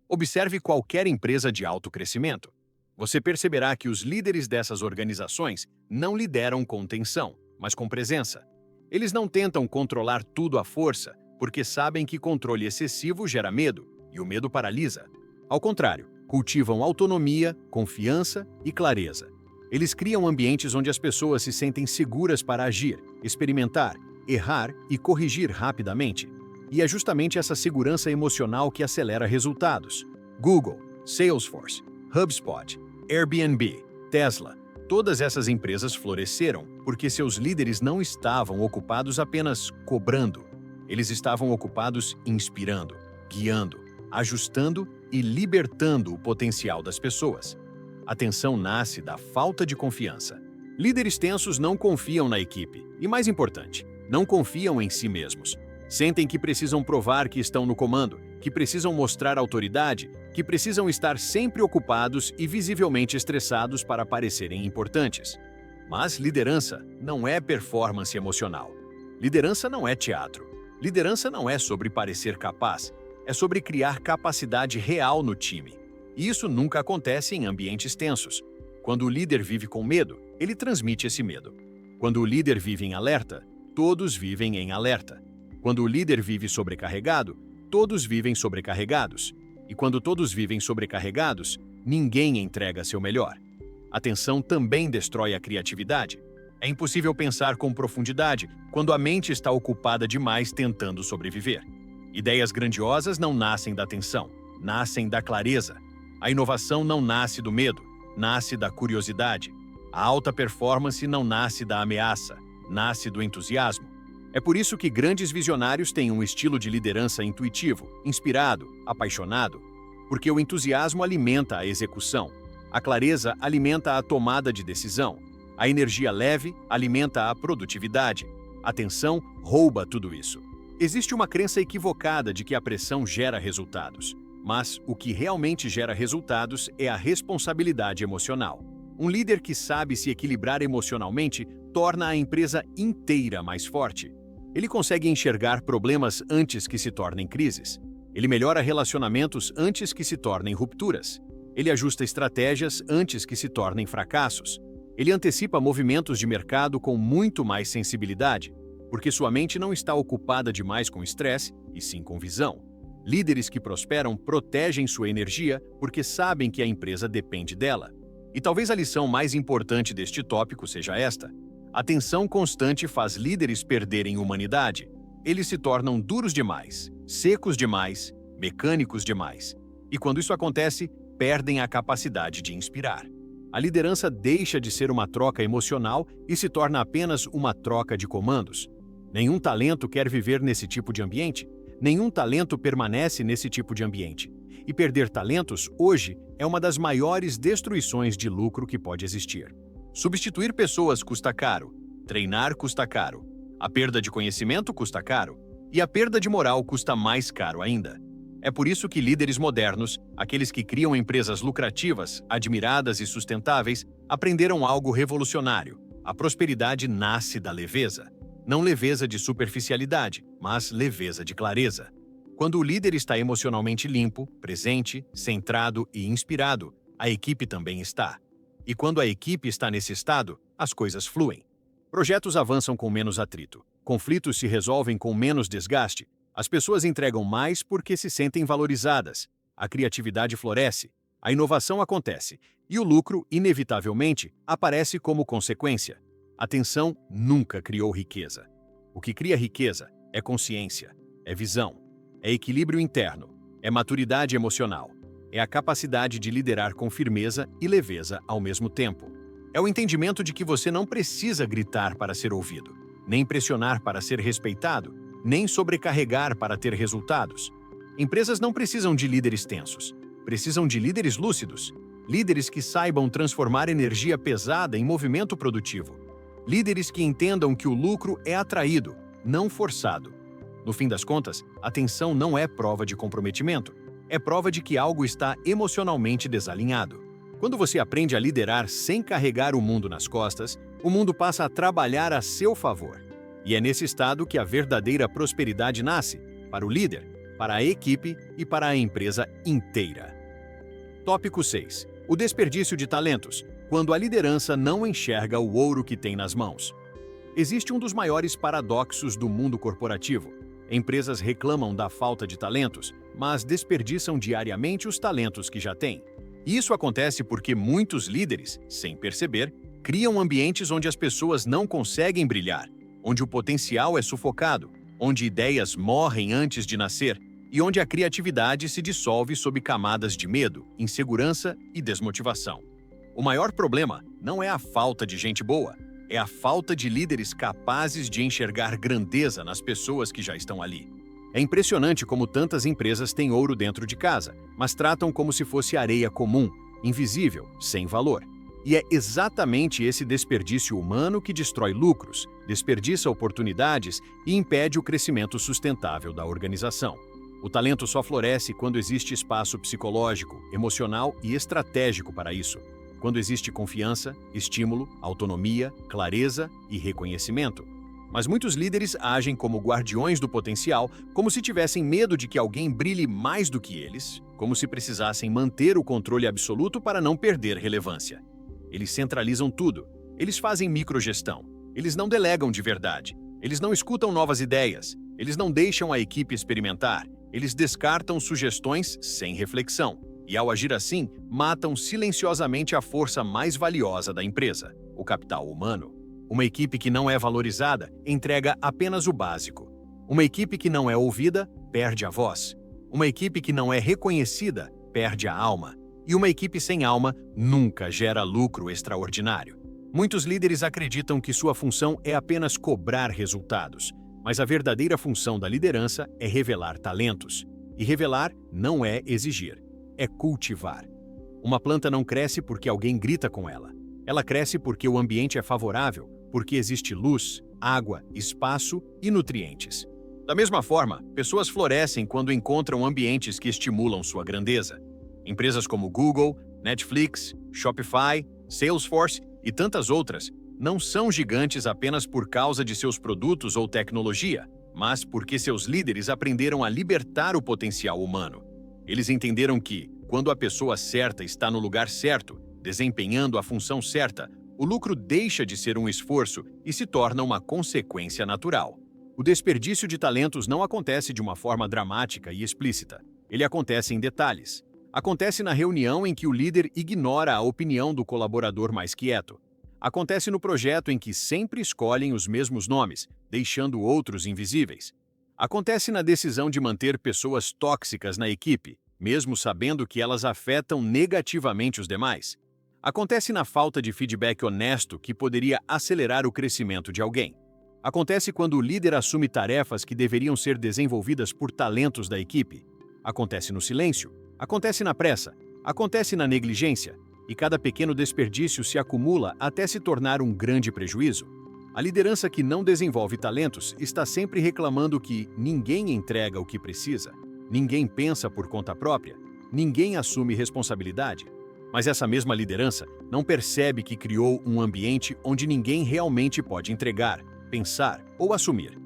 Observe qualquer empresa de alto crescimento. Você perceberá que os líderes dessas organizações não lideram com tensão, mas com presença. Eles não tentam controlar tudo à força, porque sabem que controle excessivo gera medo, e o medo paralisa. Ao contrário, cultivam autonomia, confiança e clareza. Eles criam ambientes onde as pessoas se sentem seguras para agir, experimentar, errar e corrigir rapidamente. E é justamente essa segurança emocional que acelera resultados. Google, Salesforce, HubSpot, Airbnb, Tesla, todas essas empresas floresceram porque seus líderes não estavam ocupados apenas cobrando. Eles estavam ocupados inspirando, guiando, ajustando e libertando o potencial das pessoas. A tensão nasce da falta de confiança. Líderes tensos não confiam na equipe e, mais importante, não confiam em si mesmos. Sentem que precisam provar que estão no comando, que precisam mostrar autoridade, que precisam estar sempre ocupados e visivelmente estressados para parecerem importantes. Mas liderança não é performance emocional. Liderança não é teatro. Liderança não é sobre parecer capaz, é sobre criar capacidade real no time. E isso nunca acontece em ambientes tensos. Quando o líder vive com medo, ele transmite esse medo. Quando o líder vive em alerta, todos vivem em alerta. Quando o líder vive sobrecarregado, todos vivem sobrecarregados. E quando todos vivem sobrecarregados, ninguém entrega seu melhor. A tensão também destrói a criatividade. É impossível pensar com profundidade quando a mente está ocupada demais tentando sobreviver. Ideias grandiosas não nascem da tensão, nascem da clareza. A inovação não nasce do medo, nasce da curiosidade. A alta performance não nasce da ameaça, nasce do entusiasmo. É por isso que grandes visionários têm um estilo de liderança intuitivo, inspirado, apaixonado, porque o entusiasmo alimenta a execução, a clareza alimenta a tomada de decisão, a energia leve alimenta a produtividade, a tensão rouba tudo isso. Existe uma crença equivocada de que a pressão gera resultados, mas o que realmente gera resultados é a responsabilidade emocional. Um líder que sabe se equilibrar emocionalmente torna a empresa inteira mais forte. Ele consegue enxergar problemas antes que se tornem crises. Ele melhora relacionamentos antes que se tornem rupturas. Ele ajusta estratégias antes que se tornem fracassos. Ele antecipa movimentos de mercado com muito mais sensibilidade, porque sua mente não está ocupada demais com estresse, e sim com visão. Líderes que prosperam protegem sua energia porque sabem que a empresa depende dela. E talvez a lição mais importante deste tópico seja esta: a tensão constante faz líderes perderem humanidade. Eles se tornam duros demais, secos demais, mecânicos demais. E quando isso acontece, perdem a capacidade de inspirar. A liderança deixa de ser uma troca emocional e se torna apenas uma troca de comandos. Nenhum talento quer viver nesse tipo de ambiente. Nenhum talento permanece nesse tipo de ambiente. E perder talentos, hoje, é uma das maiores destruições de lucro que pode existir. Substituir pessoas custa caro. Treinar custa caro. A perda de conhecimento custa caro. E a perda de moral custa mais caro ainda. É por isso que líderes modernos, aqueles que criam empresas lucrativas, admiradas e sustentáveis, aprenderam algo revolucionário. A prosperidade nasce da leveza. Não leveza de superficialidade, mas leveza de clareza. Quando o líder está emocionalmente limpo, presente, centrado e inspirado, a equipe também está. E quando a equipe está nesse estado, as coisas fluem. Projetos avançam com menos atrito. Conflitos se resolvem com menos desgaste. As pessoas entregam mais porque se sentem valorizadas. A criatividade floresce. A inovação acontece. E o lucro, inevitavelmente, aparece como consequência. Atenção nunca criou riqueza. O que cria riqueza é consciência, é visão, é equilíbrio interno, é maturidade emocional, é a capacidade de liderar com firmeza e leveza ao mesmo tempo. É o entendimento de que você não precisa gritar para ser ouvido, nem pressionar para ser respeitado, nem sobrecarregar para ter resultados. Empresas não precisam de líderes tensos, precisam de líderes lúcidos, líderes que saibam transformar energia pesada em movimento produtivo. Líderes que entendam que o lucro é atraído, não forçado. No fim das contas, a tensão não é prova de comprometimento, é prova de que algo está emocionalmente desalinhado. Quando você aprende a liderar sem carregar o mundo nas costas, o mundo passa a trabalhar a seu favor. E é nesse estado que a verdadeira prosperidade nasce, para o líder, para a equipe e para a empresa inteira. Tópico 6. O desperdício de talentos. Quando a liderança não enxerga o ouro que tem nas mãos. Existe um dos maiores paradoxos do mundo corporativo. Empresas reclamam da falta de talentos, mas desperdiçam diariamente os talentos que já têm. Isso acontece porque muitos líderes, sem perceber, criam ambientes onde as pessoas não conseguem brilhar, onde o potencial é sufocado, onde ideias morrem antes de nascer e onde a criatividade se dissolve sob camadas de medo, insegurança e desmotivação. O maior problema não é a falta de gente boa, é a falta de líderes capazes de enxergar grandeza nas pessoas que já estão ali. É impressionante como tantas empresas têm ouro dentro de casa, mas tratam como se fosse areia comum, invisível, sem valor. E é exatamente esse desperdício humano que destrói lucros, desperdiça oportunidades e impede o crescimento sustentável da organização. O talento só floresce quando existe espaço psicológico, emocional e estratégico para isso. Quando existe confiança, estímulo, autonomia, clareza e reconhecimento. Mas muitos líderes agem como guardiões do potencial, como se tivessem medo de que alguém brilhe mais do que eles, como se precisassem manter o controle absoluto para não perder relevância. Eles centralizam tudo, eles fazem microgestão, eles não delegam de verdade, eles não escutam novas ideias, eles não deixam a equipe experimentar, eles descartam sugestões sem reflexão. E ao agir assim, matam silenciosamente a força mais valiosa da empresa, o capital humano. Uma equipe que não é valorizada entrega apenas o básico. Uma equipe que não é ouvida perde a voz. Uma equipe que não é reconhecida perde a alma. E uma equipe sem alma nunca gera lucro extraordinário. Muitos líderes acreditam que sua função é apenas cobrar resultados, mas a verdadeira função da liderança é revelar talentos. E revelar não é exigir. É cultivar. Uma planta não cresce porque alguém grita com ela. Ela cresce porque o ambiente é favorável, porque existe luz, água, espaço e nutrientes. Da mesma forma, pessoas florescem quando encontram ambientes que estimulam sua grandeza. Empresas como Google, Netflix, Shopify, Salesforce e tantas outras não são gigantes apenas por causa de seus produtos ou tecnologia, mas porque seus líderes aprenderam a libertar o potencial humano. Eles entenderam que, quando a pessoa certa está no lugar certo, desempenhando a função certa, o lucro deixa de ser um esforço e se torna uma consequência natural. O desperdício de talentos não acontece de uma forma dramática e explícita. Ele acontece em detalhes. Acontece na reunião em que o líder ignora a opinião do colaborador mais quieto. Acontece no projeto em que sempre escolhem os mesmos nomes, deixando outros invisíveis. Acontece na decisão de manter pessoas tóxicas na equipe, mesmo sabendo que elas afetam negativamente os demais. Acontece na falta de feedback honesto que poderia acelerar o crescimento de alguém. Acontece quando o líder assume tarefas que deveriam ser desenvolvidas por talentos da equipe. Acontece no silêncio. Acontece na pressa. Acontece na negligência. E cada pequeno desperdício se acumula até se tornar um grande prejuízo. A liderança que não desenvolve talentos está sempre reclamando que ninguém entrega o que precisa, ninguém pensa por conta própria, ninguém assume responsabilidade. Mas essa mesma liderança não percebe que criou um ambiente onde ninguém realmente pode entregar, pensar ou assumir.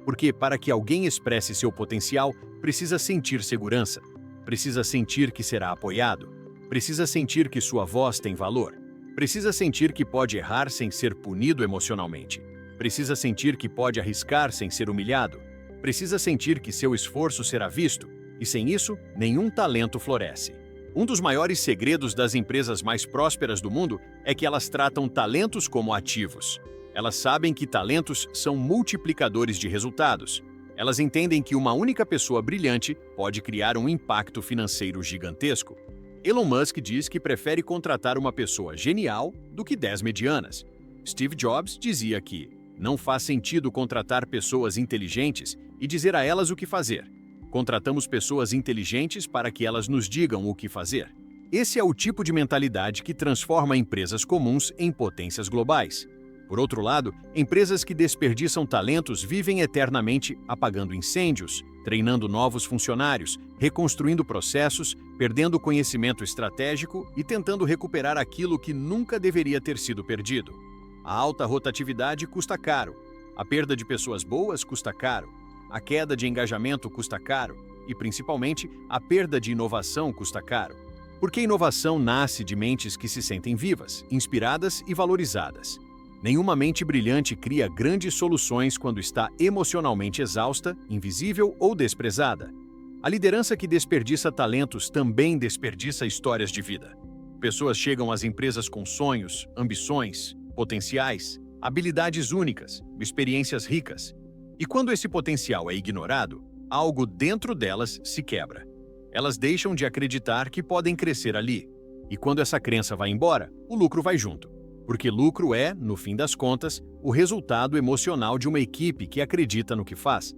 Porque para que alguém expresse seu potencial, precisa sentir segurança, precisa sentir que será apoiado, precisa sentir que sua voz tem valor, precisa sentir que pode errar sem ser punido emocionalmente, precisa sentir que pode arriscar sem ser humilhado, precisa sentir que seu esforço será visto, e sem isso, nenhum talento floresce. Um dos maiores segredos das empresas mais prósperas do mundo é que elas tratam talentos como ativos. Elas sabem que talentos são multiplicadores de resultados. Elas entendem que uma única pessoa brilhante pode criar um impacto financeiro gigantesco. Elon Musk diz que prefere contratar uma pessoa genial do que 10 medianas. Steve Jobs dizia que não faz sentido contratar pessoas inteligentes e dizer a elas o que fazer. Contratamos pessoas inteligentes para que elas nos digam o que fazer. Esse é o tipo de mentalidade que transforma empresas comuns em potências globais. Por outro lado, empresas que desperdiçam talentos vivem eternamente apagando incêndios, treinando novos funcionários, reconstruindo processos, perdendo conhecimento estratégico e tentando recuperar aquilo que nunca deveria ter sido perdido. A alta rotatividade custa caro, a perda de pessoas boas custa caro, a queda de engajamento custa caro e, principalmente, a perda de inovação custa caro. Porque inovação nasce de mentes que se sentem vivas, inspiradas e valorizadas. Nenhuma mente brilhante cria grandes soluções quando está emocionalmente exausta, invisível ou desprezada. A liderança que desperdiça talentos também desperdiça histórias de vida. Pessoas chegam às empresas com sonhos, ambições, potenciais, habilidades únicas, experiências ricas. E quando esse potencial é ignorado, algo dentro delas se quebra. Elas deixam de acreditar que podem crescer ali. E quando essa crença vai embora, o lucro vai junto. Porque lucro é, no fim das contas, o resultado emocional de uma equipe que acredita no que faz.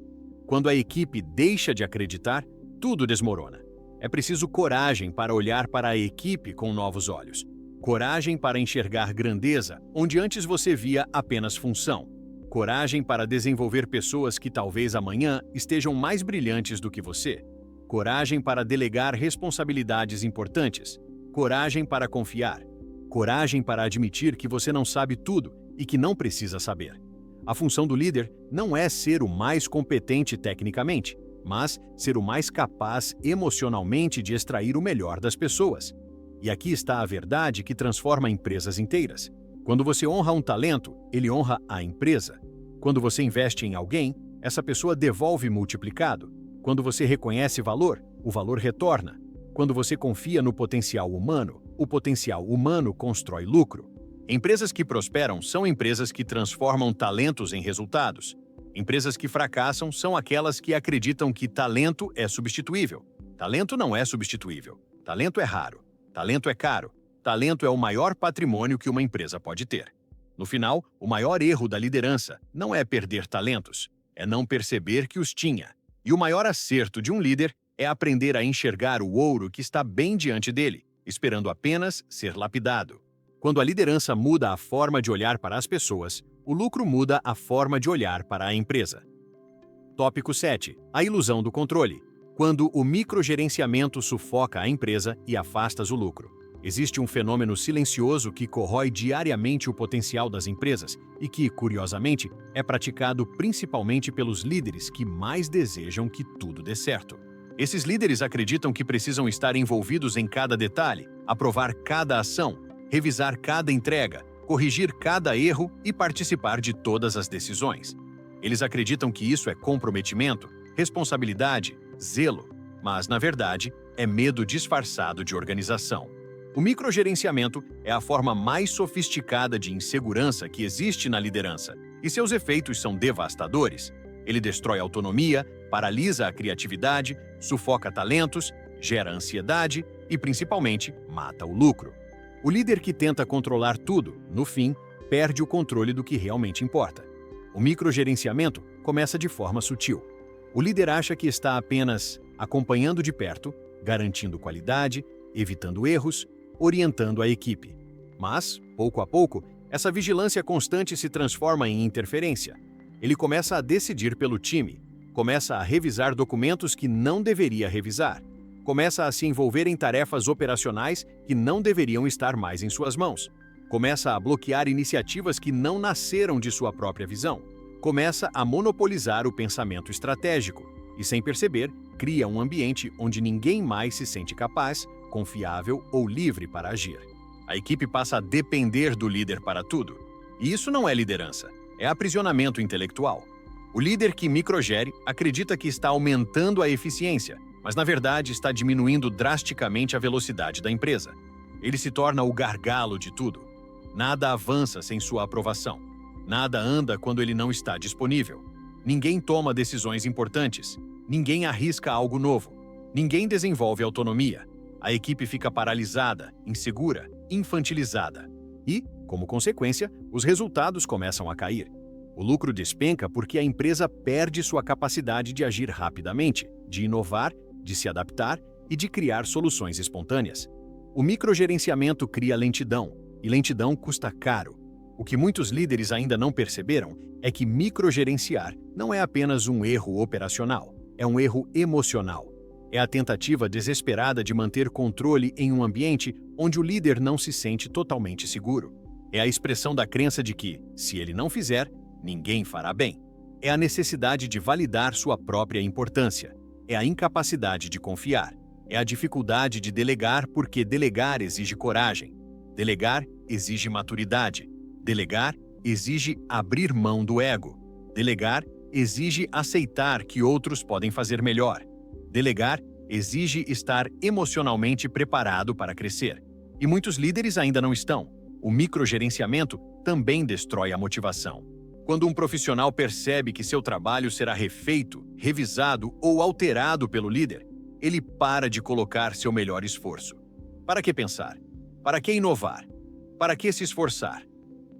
Quando a equipe deixa de acreditar, tudo desmorona. É preciso coragem para olhar para a equipe com novos olhos. Coragem para enxergar grandeza onde antes você via apenas função. Coragem para desenvolver pessoas que talvez amanhã estejam mais brilhantes do que você. Coragem para delegar responsabilidades importantes. Coragem para confiar. Coragem para admitir que você não sabe tudo e que não precisa saber. A função do líder não é ser o mais competente tecnicamente, mas ser o mais capaz emocionalmente de extrair o melhor das pessoas. E aqui está a verdade que transforma empresas inteiras. Quando você honra um talento, ele honra a empresa. Quando você investe em alguém, essa pessoa devolve multiplicado. Quando você reconhece valor, o valor retorna. Quando você confia no potencial humano, o potencial humano constrói lucro. Empresas que prosperam são empresas que transformam talentos em resultados. Empresas que fracassam são aquelas que acreditam que talento é substituível. Talento não é substituível. Talento é raro. Talento é caro. Talento é o maior patrimônio que uma empresa pode ter. No final, o maior erro da liderança não é perder talentos, é não perceber que os tinha. E o maior acerto de um líder é aprender a enxergar o ouro que está bem diante dele, esperando apenas ser lapidado. Quando a liderança muda a forma de olhar para as pessoas, o lucro muda a forma de olhar para a empresa. Tópico 7. A ilusão do controle. Quando o microgerenciamento sufoca a empresa e afasta o lucro. Existe um fenômeno silencioso que corrói diariamente o potencial das empresas e que, curiosamente, é praticado principalmente pelos líderes que mais desejam que tudo dê certo. Esses líderes acreditam que precisam estar envolvidos em cada detalhe, aprovar cada ação, revisar cada entrega, corrigir cada erro e participar de todas as decisões. Eles acreditam que isso é comprometimento, responsabilidade, zelo, mas, na verdade, é medo disfarçado de organização. O microgerenciamento é a forma mais sofisticada de insegurança que existe na liderança, e seus efeitos são devastadores. Ele destrói a autonomia, paralisa a criatividade, sufoca talentos gera ansiedade e, principalmente, mata o lucro. O líder que tenta controlar tudo, no fim, perde o controle do que realmente importa. O microgerenciamento começa de forma sutil. O líder acha que está apenas acompanhando de perto, garantindo qualidade, evitando erros, orientando a equipe. Mas, pouco a pouco, essa vigilância constante se transforma em interferência. Ele começa a decidir pelo time, começa a revisar documentos que não deveria revisar, começa a se envolver em tarefas operacionais que não deveriam estar mais em suas mãos, começa a bloquear iniciativas que não nasceram de sua própria visão, começa a monopolizar o pensamento estratégico e, sem perceber, cria um ambiente onde ninguém mais se sente capaz, confiável ou livre para agir. A equipe passa a depender do líder para tudo. E isso não é liderança, é aprisionamento intelectual. O líder que microgere acredita que está aumentando a eficiência, mas na verdade está diminuindo drasticamente a velocidade da empresa. Ele se torna o gargalo de tudo. Nada avança sem sua aprovação. Nada anda quando ele não está disponível. Ninguém toma decisões importantes. Ninguém arrisca algo novo. Ninguém desenvolve autonomia. A equipe fica paralisada, insegura, infantilizada. E, como consequência, os resultados começam a cair. O lucro despenca porque a empresa perde sua capacidade de agir rapidamente, de inovar, de se adaptar e de criar soluções espontâneas. O microgerenciamento cria lentidão, e lentidão custa caro. O que muitos líderes ainda não perceberam é que microgerenciar não é apenas um erro operacional, é um erro emocional. É a tentativa desesperada de manter controle em um ambiente onde o líder não se sente totalmente seguro. É a expressão da crença de que, se ele não fizer, ninguém fará bem. É a necessidade de validar sua própria importância. É a incapacidade de confiar. É a dificuldade de delegar porque delegar exige coragem. Delegar exige maturidade. Delegar exige abrir mão do ego. Delegar exige aceitar que outros podem fazer melhor. Delegar exige estar emocionalmente preparado para crescer. E muitos líderes ainda não estão. O microgerenciamento também destrói a motivação. Quando um profissional percebe que seu trabalho será refeito, revisado ou alterado pelo líder, ele para de colocar seu melhor esforço. Para que pensar? Para que inovar? Para que se esforçar?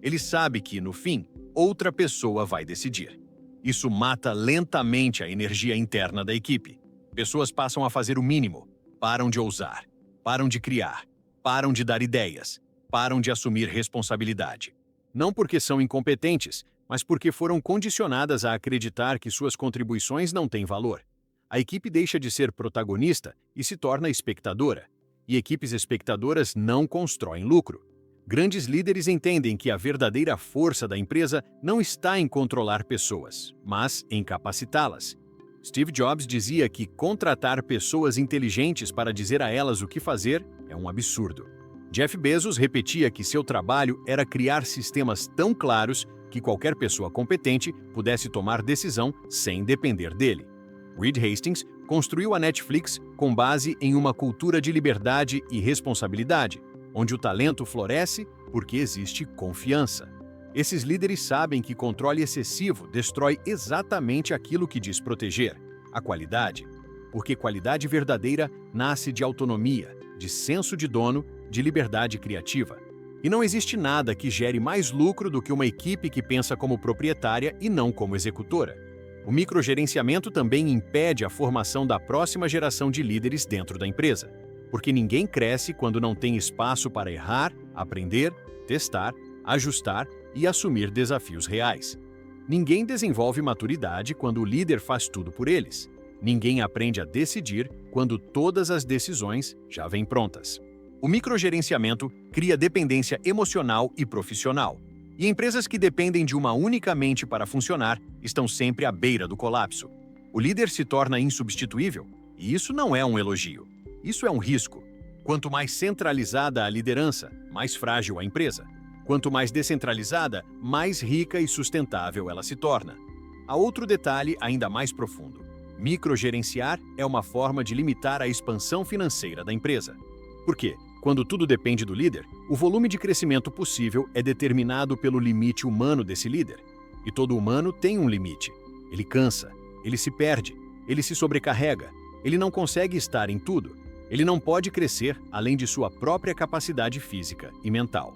Ele sabe que, no fim, outra pessoa vai decidir. Isso mata lentamente a energia interna da equipe. Pessoas passam a fazer o mínimo, param de ousar, param de criar, param de dar ideias, param de assumir responsabilidade. Não porque são incompetentes, mas porque foram condicionadas a acreditar que suas contribuições não têm valor. A equipe deixa de ser protagonista e se torna espectadora. E equipes espectadoras não constroem lucro. Grandes líderes entendem que a verdadeira força da empresa não está em controlar pessoas, mas em capacitá-las. Steve Jobs dizia que contratar pessoas inteligentes para dizer a elas o que fazer é um absurdo. Jeff Bezos repetia que seu trabalho era criar sistemas tão claros que qualquer pessoa competente pudesse tomar decisão sem depender dele. Reed Hastings construiu a Netflix com base em uma cultura de liberdade e responsabilidade, onde o talento floresce porque existe confiança. Esses líderes sabem que controle excessivo destrói exatamente aquilo que diz proteger, a qualidade, porque qualidade verdadeira nasce de autonomia, de senso de dono, de liberdade criativa. E não existe nada que gere mais lucro do que uma equipe que pensa como proprietária e não como executora. O microgerenciamento também impede a formação da próxima geração de líderes dentro da empresa, porque ninguém cresce quando não tem espaço para errar, aprender, testar, ajustar e assumir desafios reais. Ninguém desenvolve maturidade quando o líder faz tudo por eles. Ninguém aprende a decidir quando todas as decisões já vêm prontas. O microgerenciamento cria dependência emocional e profissional. E empresas que dependem de uma única mente para funcionar estão sempre à beira do colapso. O líder se torna insubstituível, e isso não é um elogio. Isso é um risco. Quanto mais centralizada a liderança, mais frágil a empresa. Quanto mais descentralizada, mais rica e sustentável ela se torna. Há outro detalhe ainda mais profundo. Microgerenciar é uma forma de limitar a expansão financeira da empresa. Por quê? Quando tudo depende do líder, o volume de crescimento possível é determinado pelo limite humano desse líder. E todo humano tem um limite. Ele cansa, ele se perde, ele se sobrecarrega, ele não consegue estar em tudo. Ele não pode crescer além de sua própria capacidade física e mental.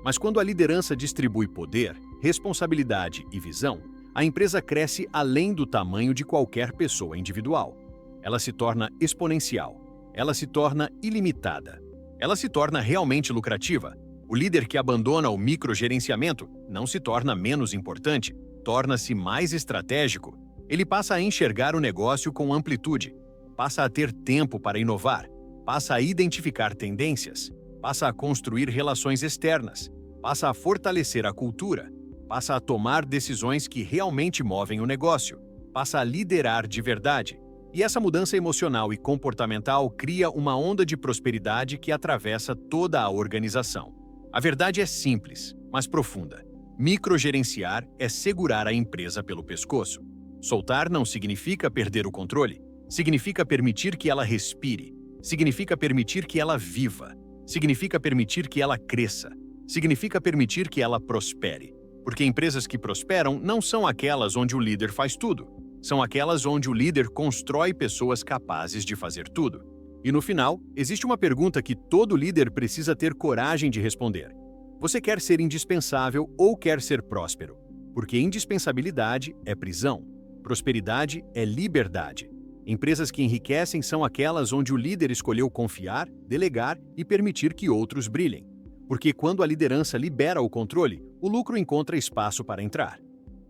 Mas quando a liderança distribui poder, responsabilidade e visão, a empresa cresce além do tamanho de qualquer pessoa individual. Ela se torna exponencial. Ela se torna ilimitada. Ela se torna realmente lucrativa. O líder que abandona o microgerenciamento não se torna menos importante, torna-se mais estratégico. Ele passa a enxergar o negócio com amplitude, passa a ter tempo para inovar, passa a identificar tendências, passa a construir relações externas, passa a fortalecer a cultura, passa a tomar decisões que realmente movem o negócio, passa a liderar de verdade. E essa mudança emocional e comportamental cria uma onda de prosperidade que atravessa toda a organização. A verdade é simples, mas profunda. Microgerenciar é segurar a empresa pelo pescoço. Soltar não significa perder o controle, significa permitir que ela respire, significa permitir que ela viva, significa permitir que ela cresça, significa permitir que ela prospere. Porque empresas que prosperam não são aquelas onde o líder faz tudo, são aquelas onde o líder constrói pessoas capazes de fazer tudo. E no final, existe uma pergunta que todo líder precisa ter coragem de responder. Você quer ser indispensável ou quer ser próspero? Porque indispensabilidade é prisão, prosperidade é liberdade. Empresas que enriquecem são aquelas onde o líder escolheu confiar, delegar e permitir que outros brilhem. Porque quando a liderança libera o controle, o lucro encontra espaço para entrar.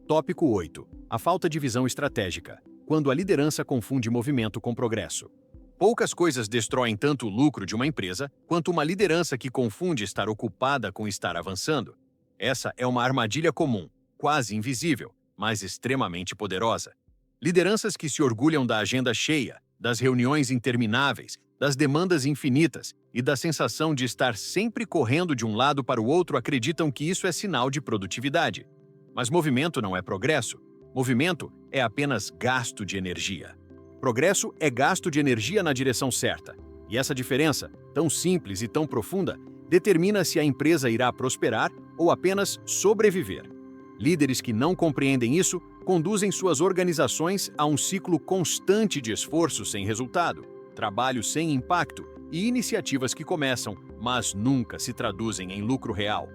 Tópico 8. A falta de visão estratégica. Quando a liderança confunde movimento com progresso. Poucas coisas destroem tanto o lucro de uma empresa quanto uma liderança que confunde estar ocupada com estar avançando. Essa é uma armadilha comum, quase invisível, mas extremamente poderosa. Lideranças que se orgulham da agenda cheia, das reuniões intermináveis, das demandas infinitas e da sensação de estar sempre correndo de um lado para o outro acreditam que isso é sinal de produtividade. Mas movimento não é progresso. Movimento é apenas gasto de energia. Progresso é gasto de energia na direção certa. E essa diferença, tão simples e tão profunda, determina se a empresa irá prosperar ou apenas sobreviver. Líderes que não compreendem isso conduzem suas organizações a um ciclo constante de esforço sem resultado, trabalho sem impacto e iniciativas que começam, mas nunca se traduzem em lucro real.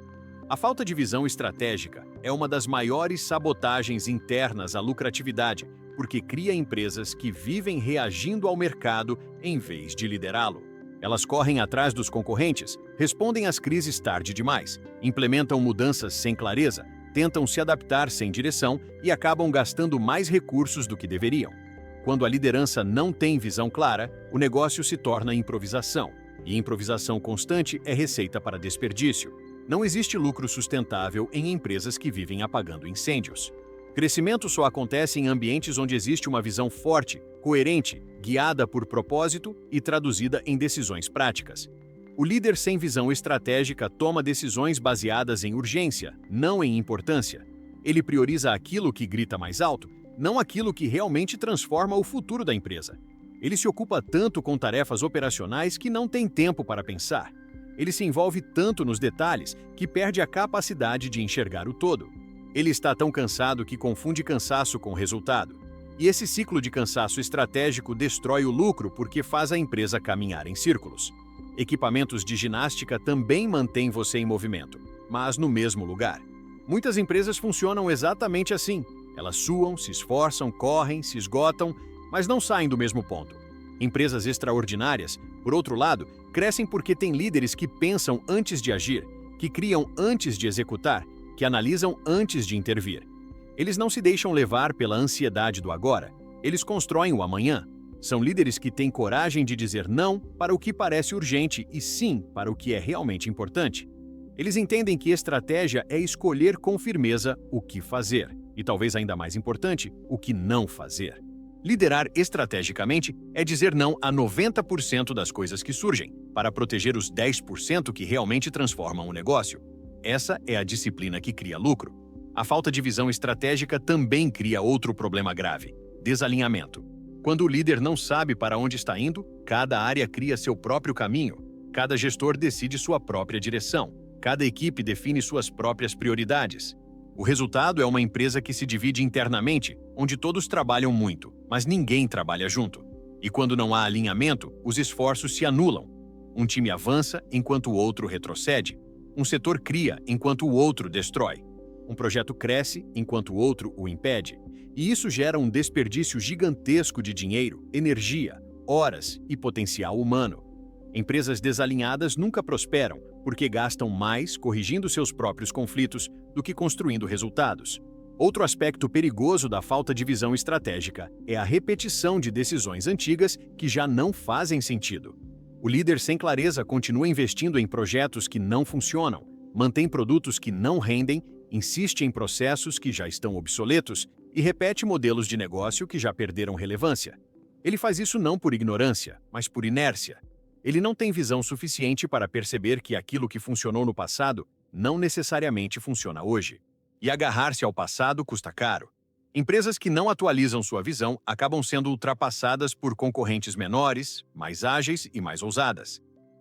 A falta de visão estratégica é uma das maiores sabotagens internas à lucratividade, porque cria empresas que vivem reagindo ao mercado em vez de liderá-lo. Elas correm atrás dos concorrentes, respondem às crises tarde demais, implementam mudanças sem clareza, tentam se adaptar sem direção e acabam gastando mais recursos do que deveriam. Quando a liderança não tem visão clara, o negócio se torna improvisação, e improvisação constante é receita para desperdício. Não existe lucro sustentável em empresas que vivem apagando incêndios. Crescimento só acontece em ambientes onde existe uma visão forte, coerente, guiada por propósito e traduzida em decisões práticas. O líder sem visão estratégica toma decisões baseadas em urgência, não em importância. Ele prioriza aquilo que grita mais alto, não aquilo que realmente transforma o futuro da empresa. Ele se ocupa tanto com tarefas operacionais que não tem tempo para pensar. Ele se envolve tanto nos detalhes que perde a capacidade de enxergar o todo. Ele está tão cansado que confunde cansaço com resultado. E esse ciclo de cansaço estratégico destrói o lucro porque faz a empresa caminhar em círculos. Equipamentos de ginástica também mantêm você em movimento, mas no mesmo lugar. Muitas empresas funcionam exatamente assim. Elas suam, se esforçam, correm, se esgotam, mas não saem do mesmo ponto. Empresas extraordinárias, por outro lado, crescem porque têm líderes que pensam antes de agir, que criam antes de executar, que analisam antes de intervir. Eles não se deixam levar pela ansiedade do agora, eles constroem o amanhã. São líderes que têm coragem de dizer não para o que parece urgente e sim para o que é realmente importante. Eles entendem que estratégia é escolher com firmeza o que fazer, e talvez ainda mais importante, o que não fazer. Liderar estrategicamente é dizer não a 90% das coisas que surgem, para proteger os 10% que realmente transformam o negócio. Essa é a disciplina que cria lucro. A falta de visão estratégica também cria outro problema grave: desalinhamento. Quando o líder não sabe para onde está indo, cada área cria seu próprio caminho, cada gestor decide sua própria direção, cada equipe define suas próprias prioridades. O resultado é uma empresa que se divide internamente, onde todos trabalham muito, mas ninguém trabalha junto. E quando não há alinhamento, os esforços se anulam. Um time avança enquanto o outro retrocede. Um setor cria enquanto o outro destrói. Um projeto cresce enquanto o outro o impede. E isso gera um desperdício gigantesco de dinheiro, energia, horas e potencial humano. Empresas desalinhadas nunca prosperam porque gastam mais corrigindo seus próprios conflitos do que construindo resultados. Outro aspecto perigoso da falta de visão estratégica é a repetição de decisões antigas que já não fazem sentido. O líder sem clareza continua investindo em projetos que não funcionam, mantém produtos que não rendem, insiste em processos que já estão obsoletos e repete modelos de negócio que já perderam relevância. Ele faz isso não por ignorância, mas por inércia. Ele não tem visão suficiente para perceber que aquilo que funcionou no passado não necessariamente funciona hoje. E agarrar-se ao passado custa caro. Empresas que não atualizam sua visão acabam sendo ultrapassadas por concorrentes menores, mais ágeis e mais ousadas.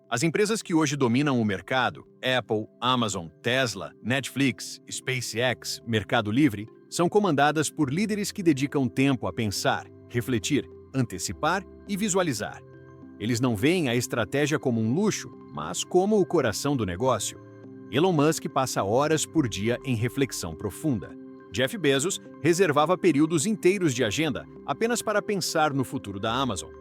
As empresas que hoje dominam o mercado, Apple, Amazon, Tesla, Netflix, SpaceX, Mercado Livre, são comandadas por líderes que dedicam tempo a pensar, refletir, antecipar e visualizar. Eles não veem a estratégia como um luxo, mas como o coração do negócio. Elon Musk passa horas por dia em reflexão profunda. Jeff Bezos reservava períodos inteiros de agenda apenas para pensar no futuro da Amazon.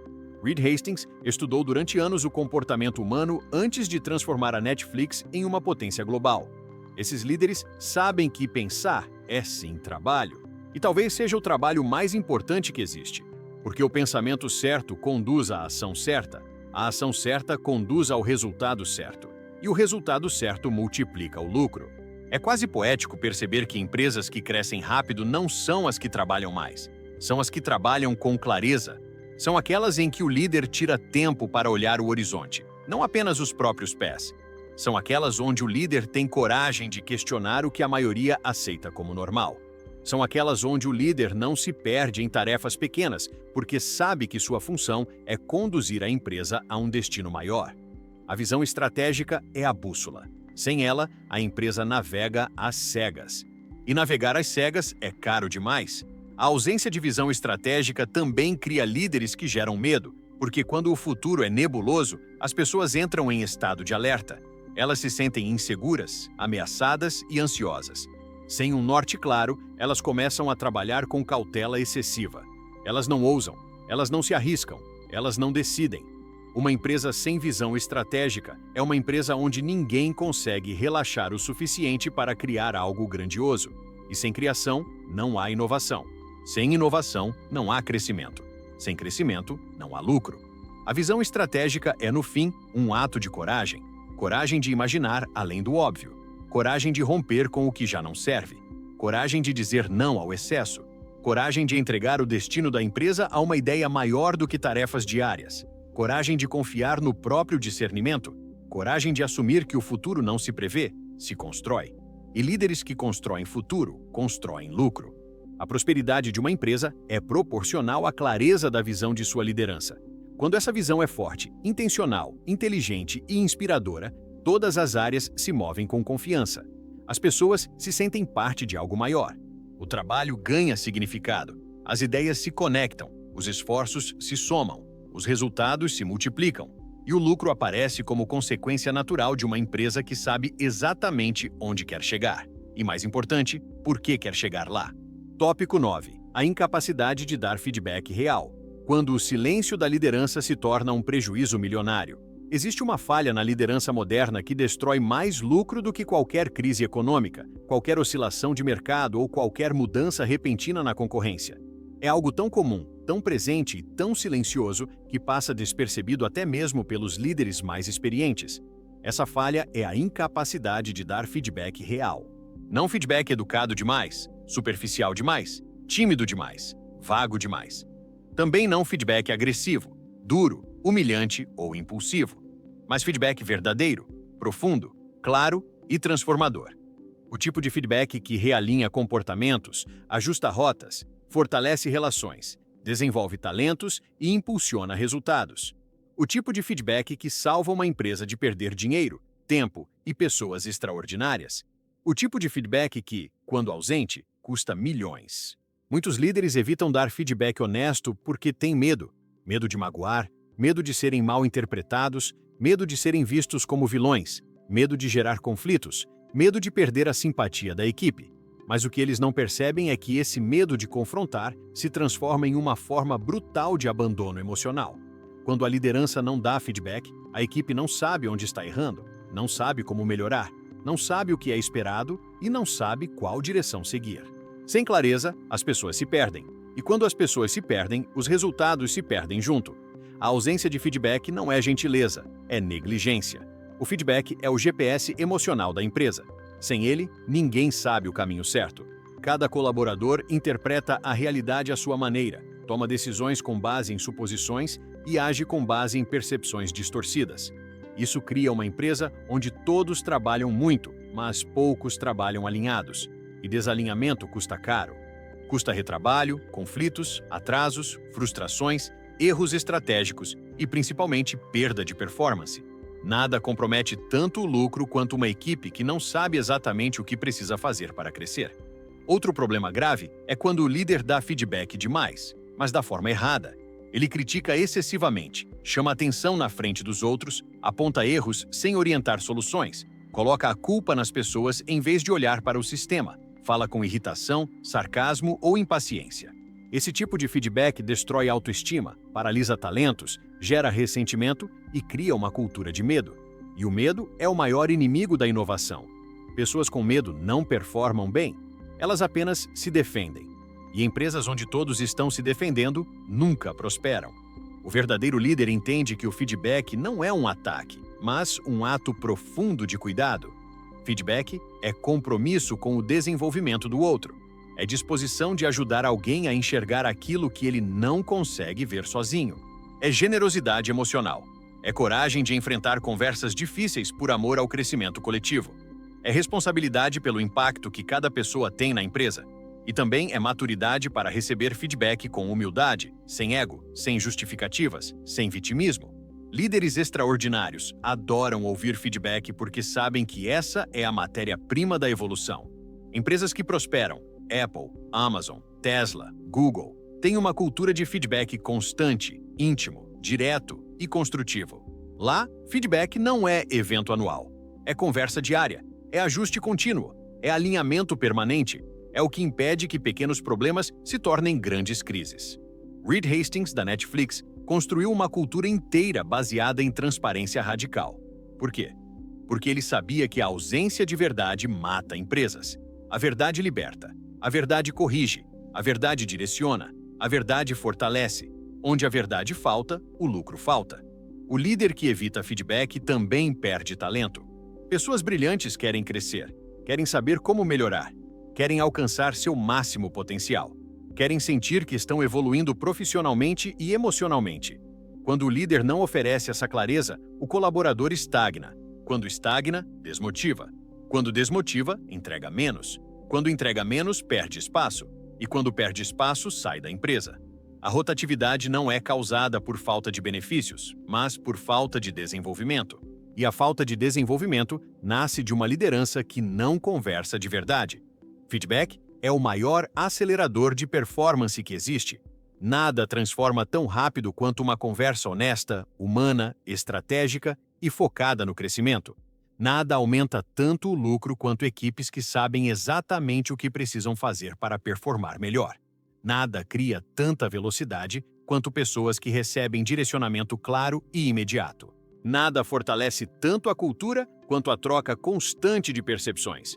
Reed Hastings estudou durante anos o comportamento humano antes de transformar a Netflix em uma potência global. Esses líderes sabem que pensar é sim trabalho. E talvez seja o trabalho mais importante que existe. Porque o pensamento certo conduz à ação certa, a ação certa conduz ao resultado certo, e o resultado certo multiplica o lucro. É quase poético perceber que empresas que crescem rápido não são as que trabalham mais, são as que trabalham com clareza. São aquelas em que o líder tira tempo para olhar o horizonte, não apenas os próprios pés. São aquelas onde o líder tem coragem de questionar o que a maioria aceita como normal. São aquelas onde o líder não se perde em tarefas pequenas, porque sabe que sua função é conduzir a empresa a um destino maior. A visão estratégica é a bússola. Sem ela, a empresa navega às cegas. E navegar às cegas é caro demais. A ausência de visão estratégica também cria líderes que geram medo, porque quando o futuro é nebuloso, as pessoas entram em estado de alerta. Elas se sentem inseguras, ameaçadas e ansiosas. Sem um norte claro, elas começam a trabalhar com cautela excessiva. Elas não ousam, elas não se arriscam, elas não decidem. Uma empresa sem visão estratégica é uma empresa onde ninguém consegue relaxar o suficiente para criar algo grandioso. E sem criação, não há inovação. Sem inovação, não há crescimento. Sem crescimento, não há lucro. A visão estratégica é, no fim, um ato de coragem. Coragem de imaginar além do óbvio. Coragem de romper com o que já não serve. Coragem de dizer não ao excesso. Coragem de entregar o destino da empresa a uma ideia maior do que tarefas diárias. Coragem de confiar no próprio discernimento. Coragem de assumir que o futuro não se prevê, se constrói. E líderes que constroem futuro, constroem lucro. A prosperidade de uma empresa é proporcional à clareza da visão de sua liderança. Quando essa visão é forte, intencional, inteligente e inspiradora, todas as áreas se movem com confiança. As pessoas se sentem parte de algo maior. O trabalho ganha significado. As ideias se conectam. Os esforços se somam. Os resultados se multiplicam. E o lucro aparece como consequência natural de uma empresa que sabe exatamente onde quer chegar. E mais importante, por que quer chegar lá. Tópico 9. A incapacidade de dar feedback real. Quando o silêncio da liderança se torna um prejuízo milionário. Existe uma falha na liderança moderna que destrói mais lucro do que qualquer crise econômica, qualquer oscilação de mercado ou qualquer mudança repentina na concorrência. É algo tão comum, tão presente e tão silencioso que passa despercebido até mesmo pelos líderes mais experientes. Essa falha é a incapacidade de dar feedback real. Não feedback educado demais, superficial demais, tímido demais, vago demais. Também não feedback agressivo, duro, humilhante ou impulsivo. Mas feedback verdadeiro, profundo, claro e transformador. O tipo de feedback que realinha comportamentos, ajusta rotas, fortalece relações, desenvolve talentos e impulsiona resultados. O tipo de feedback que salva uma empresa de perder dinheiro, tempo e pessoas extraordinárias. O tipo de feedback que, quando ausente, custa milhões. Muitos líderes evitam dar feedback honesto porque têm medo. medo de magoar, medo de serem mal interpretados, medo de serem vistos como vilões, medo de gerar conflitos, medo de perder a simpatia da equipe. Mas o que eles não percebem é que esse medo de confrontar se transforma em uma forma brutal de abandono emocional. Quando a liderança não dá feedback, a equipe não sabe onde está errando, não sabe como melhorar, não sabe o que é esperado e não sabe qual direção seguir. Sem clareza, as pessoas se perdem. E quando as pessoas se perdem, os resultados se perdem junto. A ausência de feedback não é gentileza, é negligência. O feedback é o GPS emocional da empresa. Sem ele, ninguém sabe o caminho certo. Cada colaborador interpreta a realidade à sua maneira, toma decisões com base em suposições e age com base em percepções distorcidas. Isso cria uma empresa onde todos trabalham muito, mas poucos trabalham alinhados. E desalinhamento custa caro. Custa retrabalho, conflitos, atrasos, frustrações, erros estratégicos e, principalmente, perda de performance. Nada compromete tanto o lucro quanto uma equipe que não sabe exatamente o que precisa fazer para crescer. Outro problema grave é quando o líder dá feedback demais, mas da forma errada. Ele critica excessivamente, chama atenção na frente dos outros, aponta erros sem orientar soluções, coloca a culpa nas pessoas em vez de olhar para o sistema, fala com irritação, sarcasmo ou impaciência. Esse tipo de feedback destrói a autoestima, paralisa talentos, gera ressentimento e cria uma cultura de medo. E o medo é o maior inimigo da inovação. Pessoas com medo não performam bem, elas apenas se defendem. E empresas onde todos estão se defendendo nunca prosperam. O verdadeiro líder entende que o feedback não é um ataque, mas um ato profundo de cuidado. Feedback é compromisso com o desenvolvimento do outro. É disposição de ajudar alguém a enxergar aquilo que ele não consegue ver sozinho. É generosidade emocional. É coragem de enfrentar conversas difíceis por amor ao crescimento coletivo. É responsabilidade pelo impacto que cada pessoa tem na empresa. E também é maturidade para receber feedback com humildade, sem ego, sem justificativas, sem vitimismo. Líderes extraordinários adoram ouvir feedback porque sabem que essa é a matéria-prima da evolução. Empresas que prosperam, Apple, Amazon, Tesla, Google, têm uma cultura de feedback constante, íntimo, direto e construtivo. Lá, feedback não é evento anual. É conversa diária, é ajuste contínuo, é alinhamento permanente, é o que impede que pequenos problemas se tornem grandes crises. Reed Hastings, da Netflix, construiu uma cultura inteira baseada em transparência radical. Por quê? Porque ele sabia que a ausência de verdade mata empresas. A verdade liberta. A verdade corrige, a verdade direciona, a verdade fortalece. Onde a verdade falta, o lucro falta. O líder que evita feedback também perde talento. Pessoas brilhantes querem crescer, querem saber como melhorar, querem alcançar seu máximo potencial, querem sentir que estão evoluindo profissionalmente e emocionalmente. Quando o líder não oferece essa clareza, o colaborador estagna. Quando estagna, desmotiva. Quando desmotiva, entrega menos. Quando entrega menos, perde espaço. E quando perde espaço, sai da empresa. A rotatividade não é causada por falta de benefícios, mas por falta de desenvolvimento. E a falta de desenvolvimento nasce de uma liderança que não conversa de verdade. Feedback é o maior acelerador de performance que existe. Nada transforma tão rápido quanto uma conversa honesta, humana, estratégica e focada no crescimento. Nada aumenta tanto o lucro quanto equipes que sabem exatamente o que precisam fazer para performar melhor. Nada cria tanta velocidade quanto pessoas que recebem direcionamento claro e imediato. Nada fortalece tanto a cultura quanto a troca constante de percepções.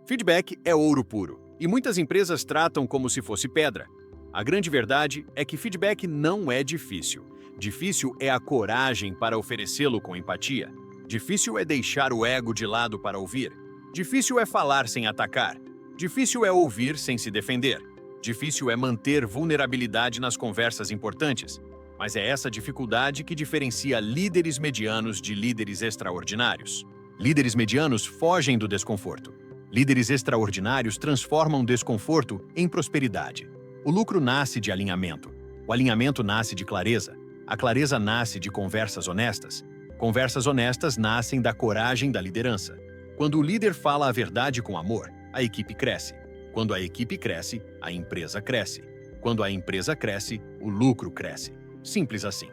Feedback é ouro puro, e muitas empresas tratam como se fosse pedra. A grande verdade é que feedback não é difícil. Difícil é a coragem para oferecê-lo com empatia. Difícil é deixar o ego de lado para ouvir. Difícil é falar sem atacar. Difícil é ouvir sem se defender. Difícil é manter vulnerabilidade nas conversas importantes. Mas é essa dificuldade que diferencia líderes medianos de líderes extraordinários. Líderes medianos fogem do desconforto. Líderes extraordinários transformam desconforto em prosperidade. O lucro nasce de alinhamento. O alinhamento nasce de clareza. A clareza nasce de conversas honestas. Conversas honestas nascem da coragem da liderança. Quando o líder fala a verdade com amor, a equipe cresce. Quando a equipe cresce, a empresa cresce. Quando a empresa cresce, o lucro cresce. Simples assim.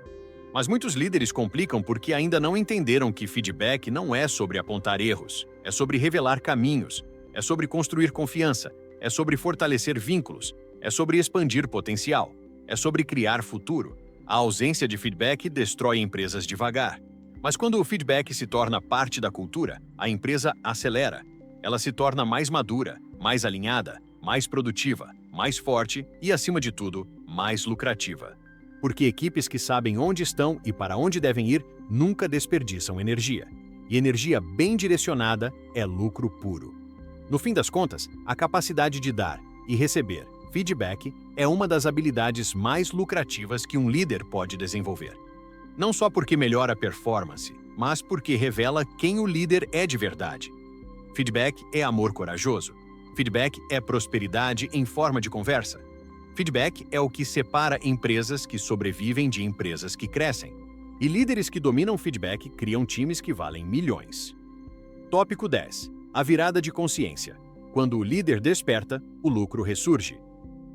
Mas muitos líderes complicam porque ainda não entenderam que feedback não é sobre apontar erros, é sobre revelar caminhos, é sobre construir confiança, é sobre fortalecer vínculos, é sobre expandir potencial, é sobre criar futuro. A ausência de feedback destrói empresas devagar. Mas quando o feedback se torna parte da cultura, a empresa acelera. Ela se torna mais madura, mais alinhada, mais produtiva, mais forte e, acima de tudo, mais lucrativa. Porque equipes que sabem onde estão e para onde devem ir nunca desperdiçam energia. E energia bem direcionada é lucro puro. No fim das contas, a capacidade de dar e receber feedback é uma das habilidades mais lucrativas que um líder pode desenvolver. Não só porque melhora a performance, mas porque revela quem o líder é de verdade. Feedback é amor corajoso. Feedback é prosperidade em forma de conversa. Feedback é o que separa empresas que sobrevivem de empresas que crescem. E líderes que dominam feedback criam times que valem milhões. Tópico 10. A virada de consciência. Quando o líder desperta, o lucro ressurge.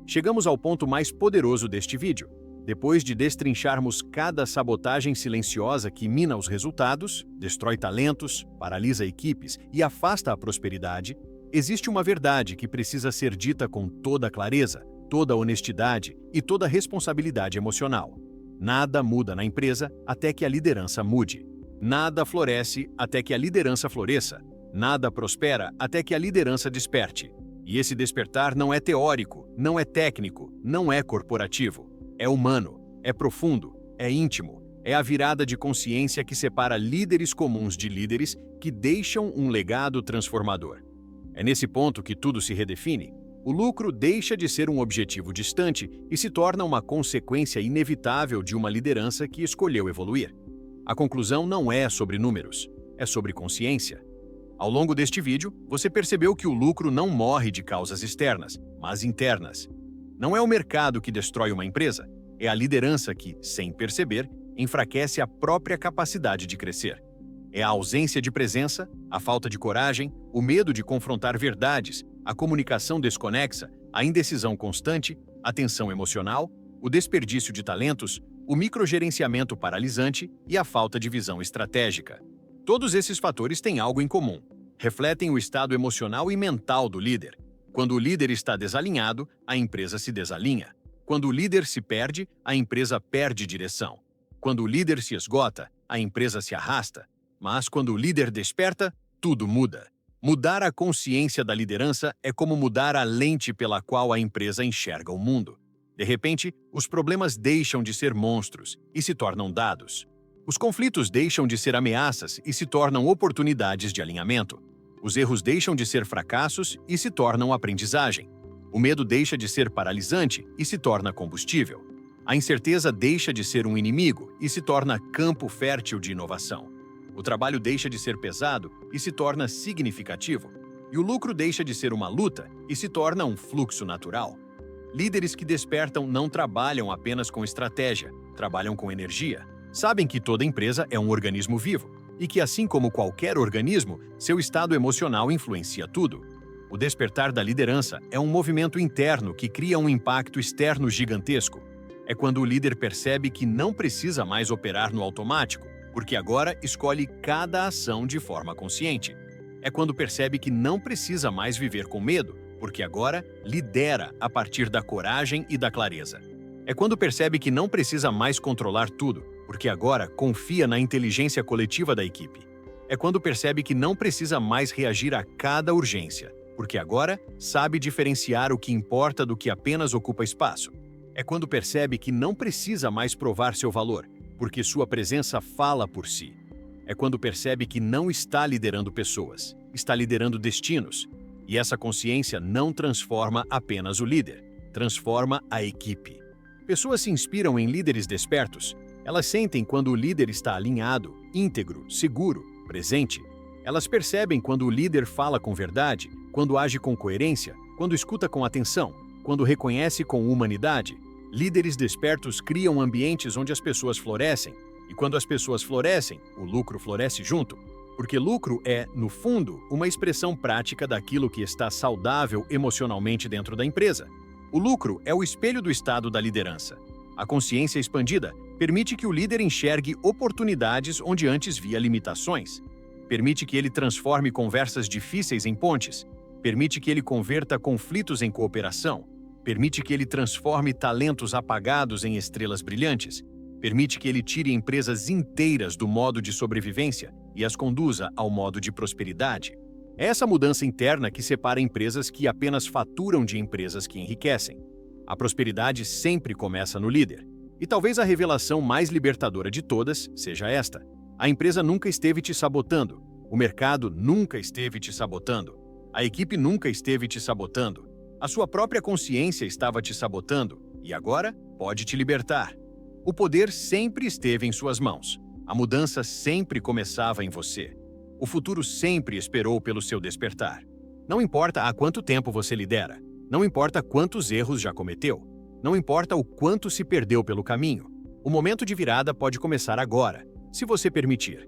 Chegamos ao ponto mais poderoso deste vídeo. Depois de destrincharmos cada sabotagem silenciosa que mina os resultados, destrói talentos, paralisa equipes e afasta a prosperidade, existe uma verdade que precisa ser dita com toda clareza, toda honestidade e toda responsabilidade emocional. Nada muda na empresa até que a liderança mude. Nada floresce até que a liderança floresça. Nada prospera até que a liderança desperte. E esse despertar não é teórico, não é técnico, não é corporativo. É humano, é profundo, é íntimo. É a virada de consciência que separa líderes comuns de líderes que deixam um legado transformador. É nesse ponto que tudo se redefine. O lucro deixa de ser um objetivo distante e se torna uma consequência inevitável de uma liderança que escolheu evoluir. A conclusão não é sobre números, é sobre consciência. Ao longo deste vídeo, você percebeu que o lucro não morre de causas externas, mas internas. Não é o mercado que destrói uma empresa, é a liderança que, sem perceber, enfraquece a própria capacidade de crescer. É a ausência de presença, a falta de coragem, o medo de confrontar verdades, a comunicação desconexa, a indecisão constante, a tensão emocional, o desperdício de talentos, o microgerenciamento paralisante e a falta de visão estratégica. Todos esses fatores têm algo em comum. Refletem o estado emocional e mental do líder. Quando o líder está desalinhado, a empresa se desalinha. Quando o líder se perde, a empresa perde direção. Quando o líder se esgota, a empresa se arrasta. Mas quando o líder desperta, tudo muda. Mudar a consciência da liderança é como mudar a lente pela qual a empresa enxerga o mundo. De repente, os problemas deixam de ser monstros e se tornam dados. Os conflitos deixam de ser ameaças e se tornam oportunidades de alinhamento. Os erros deixam de ser fracassos e se tornam aprendizagem. O medo deixa de ser paralisante e se torna combustível. A incerteza deixa de ser um inimigo e se torna campo fértil de inovação. O trabalho deixa de ser pesado e se torna significativo. E o lucro deixa de ser uma luta e se torna um fluxo natural. Líderes que despertam não trabalham apenas com estratégia, trabalham com energia. Sabem que toda empresa é um organismo vivo e que, assim como qualquer organismo, seu estado emocional influencia tudo. O despertar da liderança é um movimento interno que cria um impacto externo gigantesco. É quando o líder percebe que não precisa mais operar no automático, porque agora escolhe cada ação de forma consciente. É quando percebe que não precisa mais viver com medo, porque agora lidera a partir da coragem e da clareza. É quando percebe que não precisa mais controlar tudo, porque agora confia na inteligência coletiva da equipe. É quando percebe que não precisa mais reagir a cada urgência, porque agora sabe diferenciar o que importa do que apenas ocupa espaço. É quando percebe que não precisa mais provar seu valor, porque sua presença fala por si. É quando percebe que não está liderando pessoas, está liderando destinos. E essa consciência não transforma apenas o líder, transforma a equipe. Pessoas se inspiram em líderes despertos. Elas sentem quando o líder está alinhado, íntegro, seguro, presente. Elas percebem quando o líder fala com verdade, quando age com coerência, quando escuta com atenção, quando reconhece com humanidade. Líderes despertos criam ambientes onde as pessoas florescem. E quando as pessoas florescem, o lucro floresce junto. Porque lucro é, no fundo, uma expressão prática daquilo que está saudável emocionalmente dentro da empresa. O lucro é o espelho do estado da liderança. A consciência expandida permite que o líder enxergue oportunidades onde antes via limitações. Permite que ele transforme conversas difíceis em pontes. Permite que ele converta conflitos em cooperação. Permite que ele transforme talentos apagados em estrelas brilhantes. Permite que ele tire empresas inteiras do modo de sobrevivência e as conduza ao modo de prosperidade. É essa mudança interna que separa empresas que apenas faturam de empresas que enriquecem. A prosperidade sempre começa no líder. E talvez a revelação mais libertadora de todas seja esta: a empresa nunca esteve te sabotando, o mercado nunca esteve te sabotando, a equipe nunca esteve te sabotando, a sua própria consciência estava te sabotando e agora pode te libertar. O poder sempre esteve em suas mãos. A mudança sempre começava em você. O futuro sempre esperou pelo seu despertar. Não importa há quanto tempo você lidera, não importa quantos erros já cometeu, não importa o quanto se perdeu pelo caminho, o momento de virada pode começar agora, se você permitir.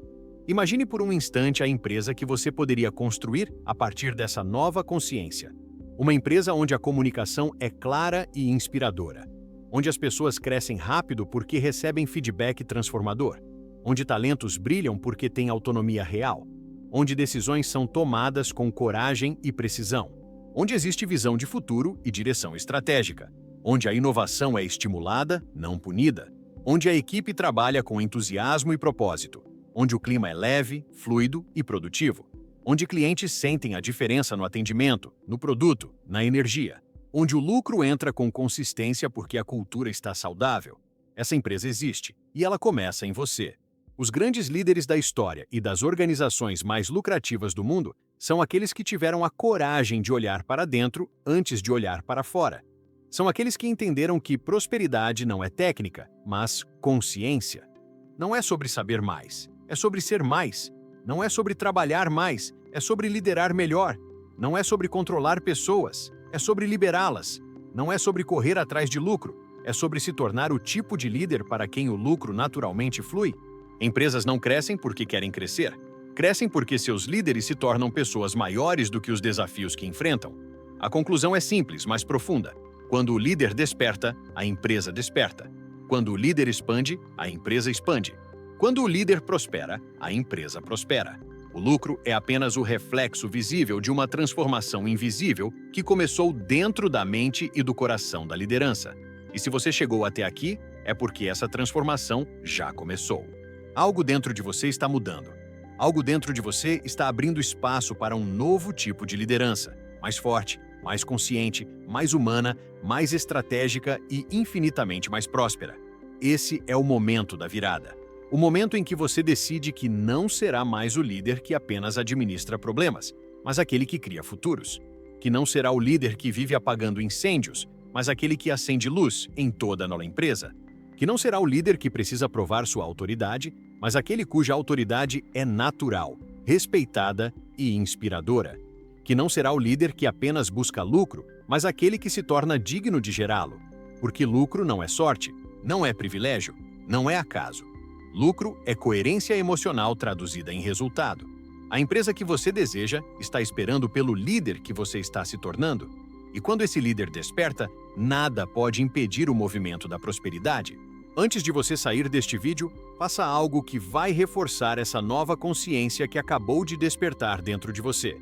Imagine por um instante a empresa que você poderia construir a partir dessa nova consciência. Uma empresa onde a comunicação é clara e inspiradora, onde as pessoas crescem rápido porque recebem feedback transformador, onde talentos brilham porque têm autonomia real, onde decisões são tomadas com coragem e precisão, onde existe visão de futuro e direção estratégica, onde a inovação é estimulada, não punida, onde a equipe trabalha com entusiasmo e propósito, onde o clima é leve, fluido e produtivo, onde clientes sentem a diferença no atendimento, no produto, na energia, onde o lucro entra com consistência porque a cultura está saudável. Essa empresa existe e ela começa em você. Os grandes líderes da história e das organizações mais lucrativas do mundo são aqueles que tiveram a coragem de olhar para dentro antes de olhar para fora. São aqueles que entenderam que prosperidade não é técnica, mas consciência. Não é sobre saber mais, é sobre ser mais. Não é sobre trabalhar mais, é sobre liderar melhor. Não é sobre controlar pessoas, é sobre liberá-las. Não é sobre correr atrás de lucro, é sobre se tornar o tipo de líder para quem o lucro naturalmente flui. Empresas não crescem porque querem crescer. Crescem porque seus líderes se tornam pessoas maiores do que os desafios que enfrentam. A conclusão é simples, mas profunda. Quando o líder desperta, a empresa desperta. Quando o líder expande, a empresa expande. Quando o líder prospera, a empresa prospera. O lucro é apenas o reflexo visível de uma transformação invisível que começou dentro da mente e do coração da liderança. E se você chegou até aqui, é porque essa transformação já começou. Algo dentro de você está mudando. Algo dentro de você está abrindo espaço para um novo tipo de liderança, mais forte, mais consciente, mais humana, mais estratégica e infinitamente mais próspera. Esse é o momento da virada. O momento em que você decide que não será mais o líder que apenas administra problemas, mas aquele que cria futuros. Que não será o líder que vive apagando incêndios, mas aquele que acende luz em toda a nova empresa. Que não será o líder que precisa provar sua autoridade, mas aquele cuja autoridade é natural, respeitada e inspiradora. Que não será o líder que apenas busca lucro, mas aquele que se torna digno de gerá-lo. Porque lucro não é sorte, não é privilégio, não é acaso. Lucro é coerência emocional traduzida em resultado. A empresa que você deseja está esperando pelo líder que você está se tornando. E quando esse líder desperta, nada pode impedir o movimento da prosperidade. Antes de você sair deste vídeo, faça algo que vai reforçar essa nova consciência que acabou de despertar dentro de você.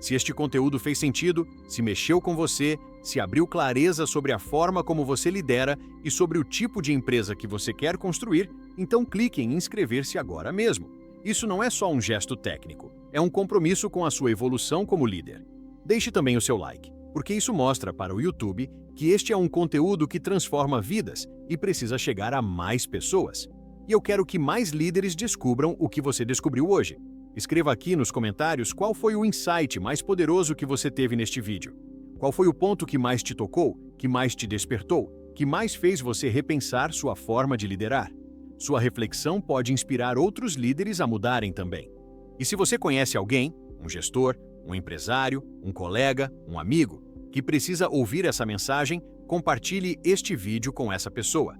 Se este conteúdo fez sentido, se mexeu com você, se abriu clareza sobre a forma como você lidera e sobre o tipo de empresa que você quer construir, então clique em inscrever-se agora mesmo. Isso não é só um gesto técnico, é um compromisso com a sua evolução como líder. Deixe também o seu like, porque isso mostra para o YouTube que este é um conteúdo que transforma vidas e precisa chegar a mais pessoas. E eu quero que mais líderes descubram o que você descobriu hoje. Escreva aqui nos comentários qual foi o insight mais poderoso que você teve neste vídeo. Qual foi o ponto que mais te tocou, que mais te despertou, que mais fez você repensar sua forma de liderar. Sua reflexão pode inspirar outros líderes a mudarem também. E se você conhece alguém, um gestor, um empresário, um colega, um amigo, que precisa ouvir essa mensagem, compartilhe este vídeo com essa pessoa.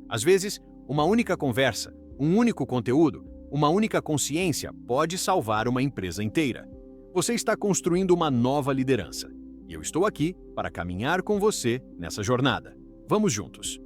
Às vezes, uma única conversa, um único conteúdo, uma única consciência pode salvar uma empresa inteira. Você está construindo uma nova liderança. E eu estou aqui para caminhar com você nessa jornada. Vamos juntos!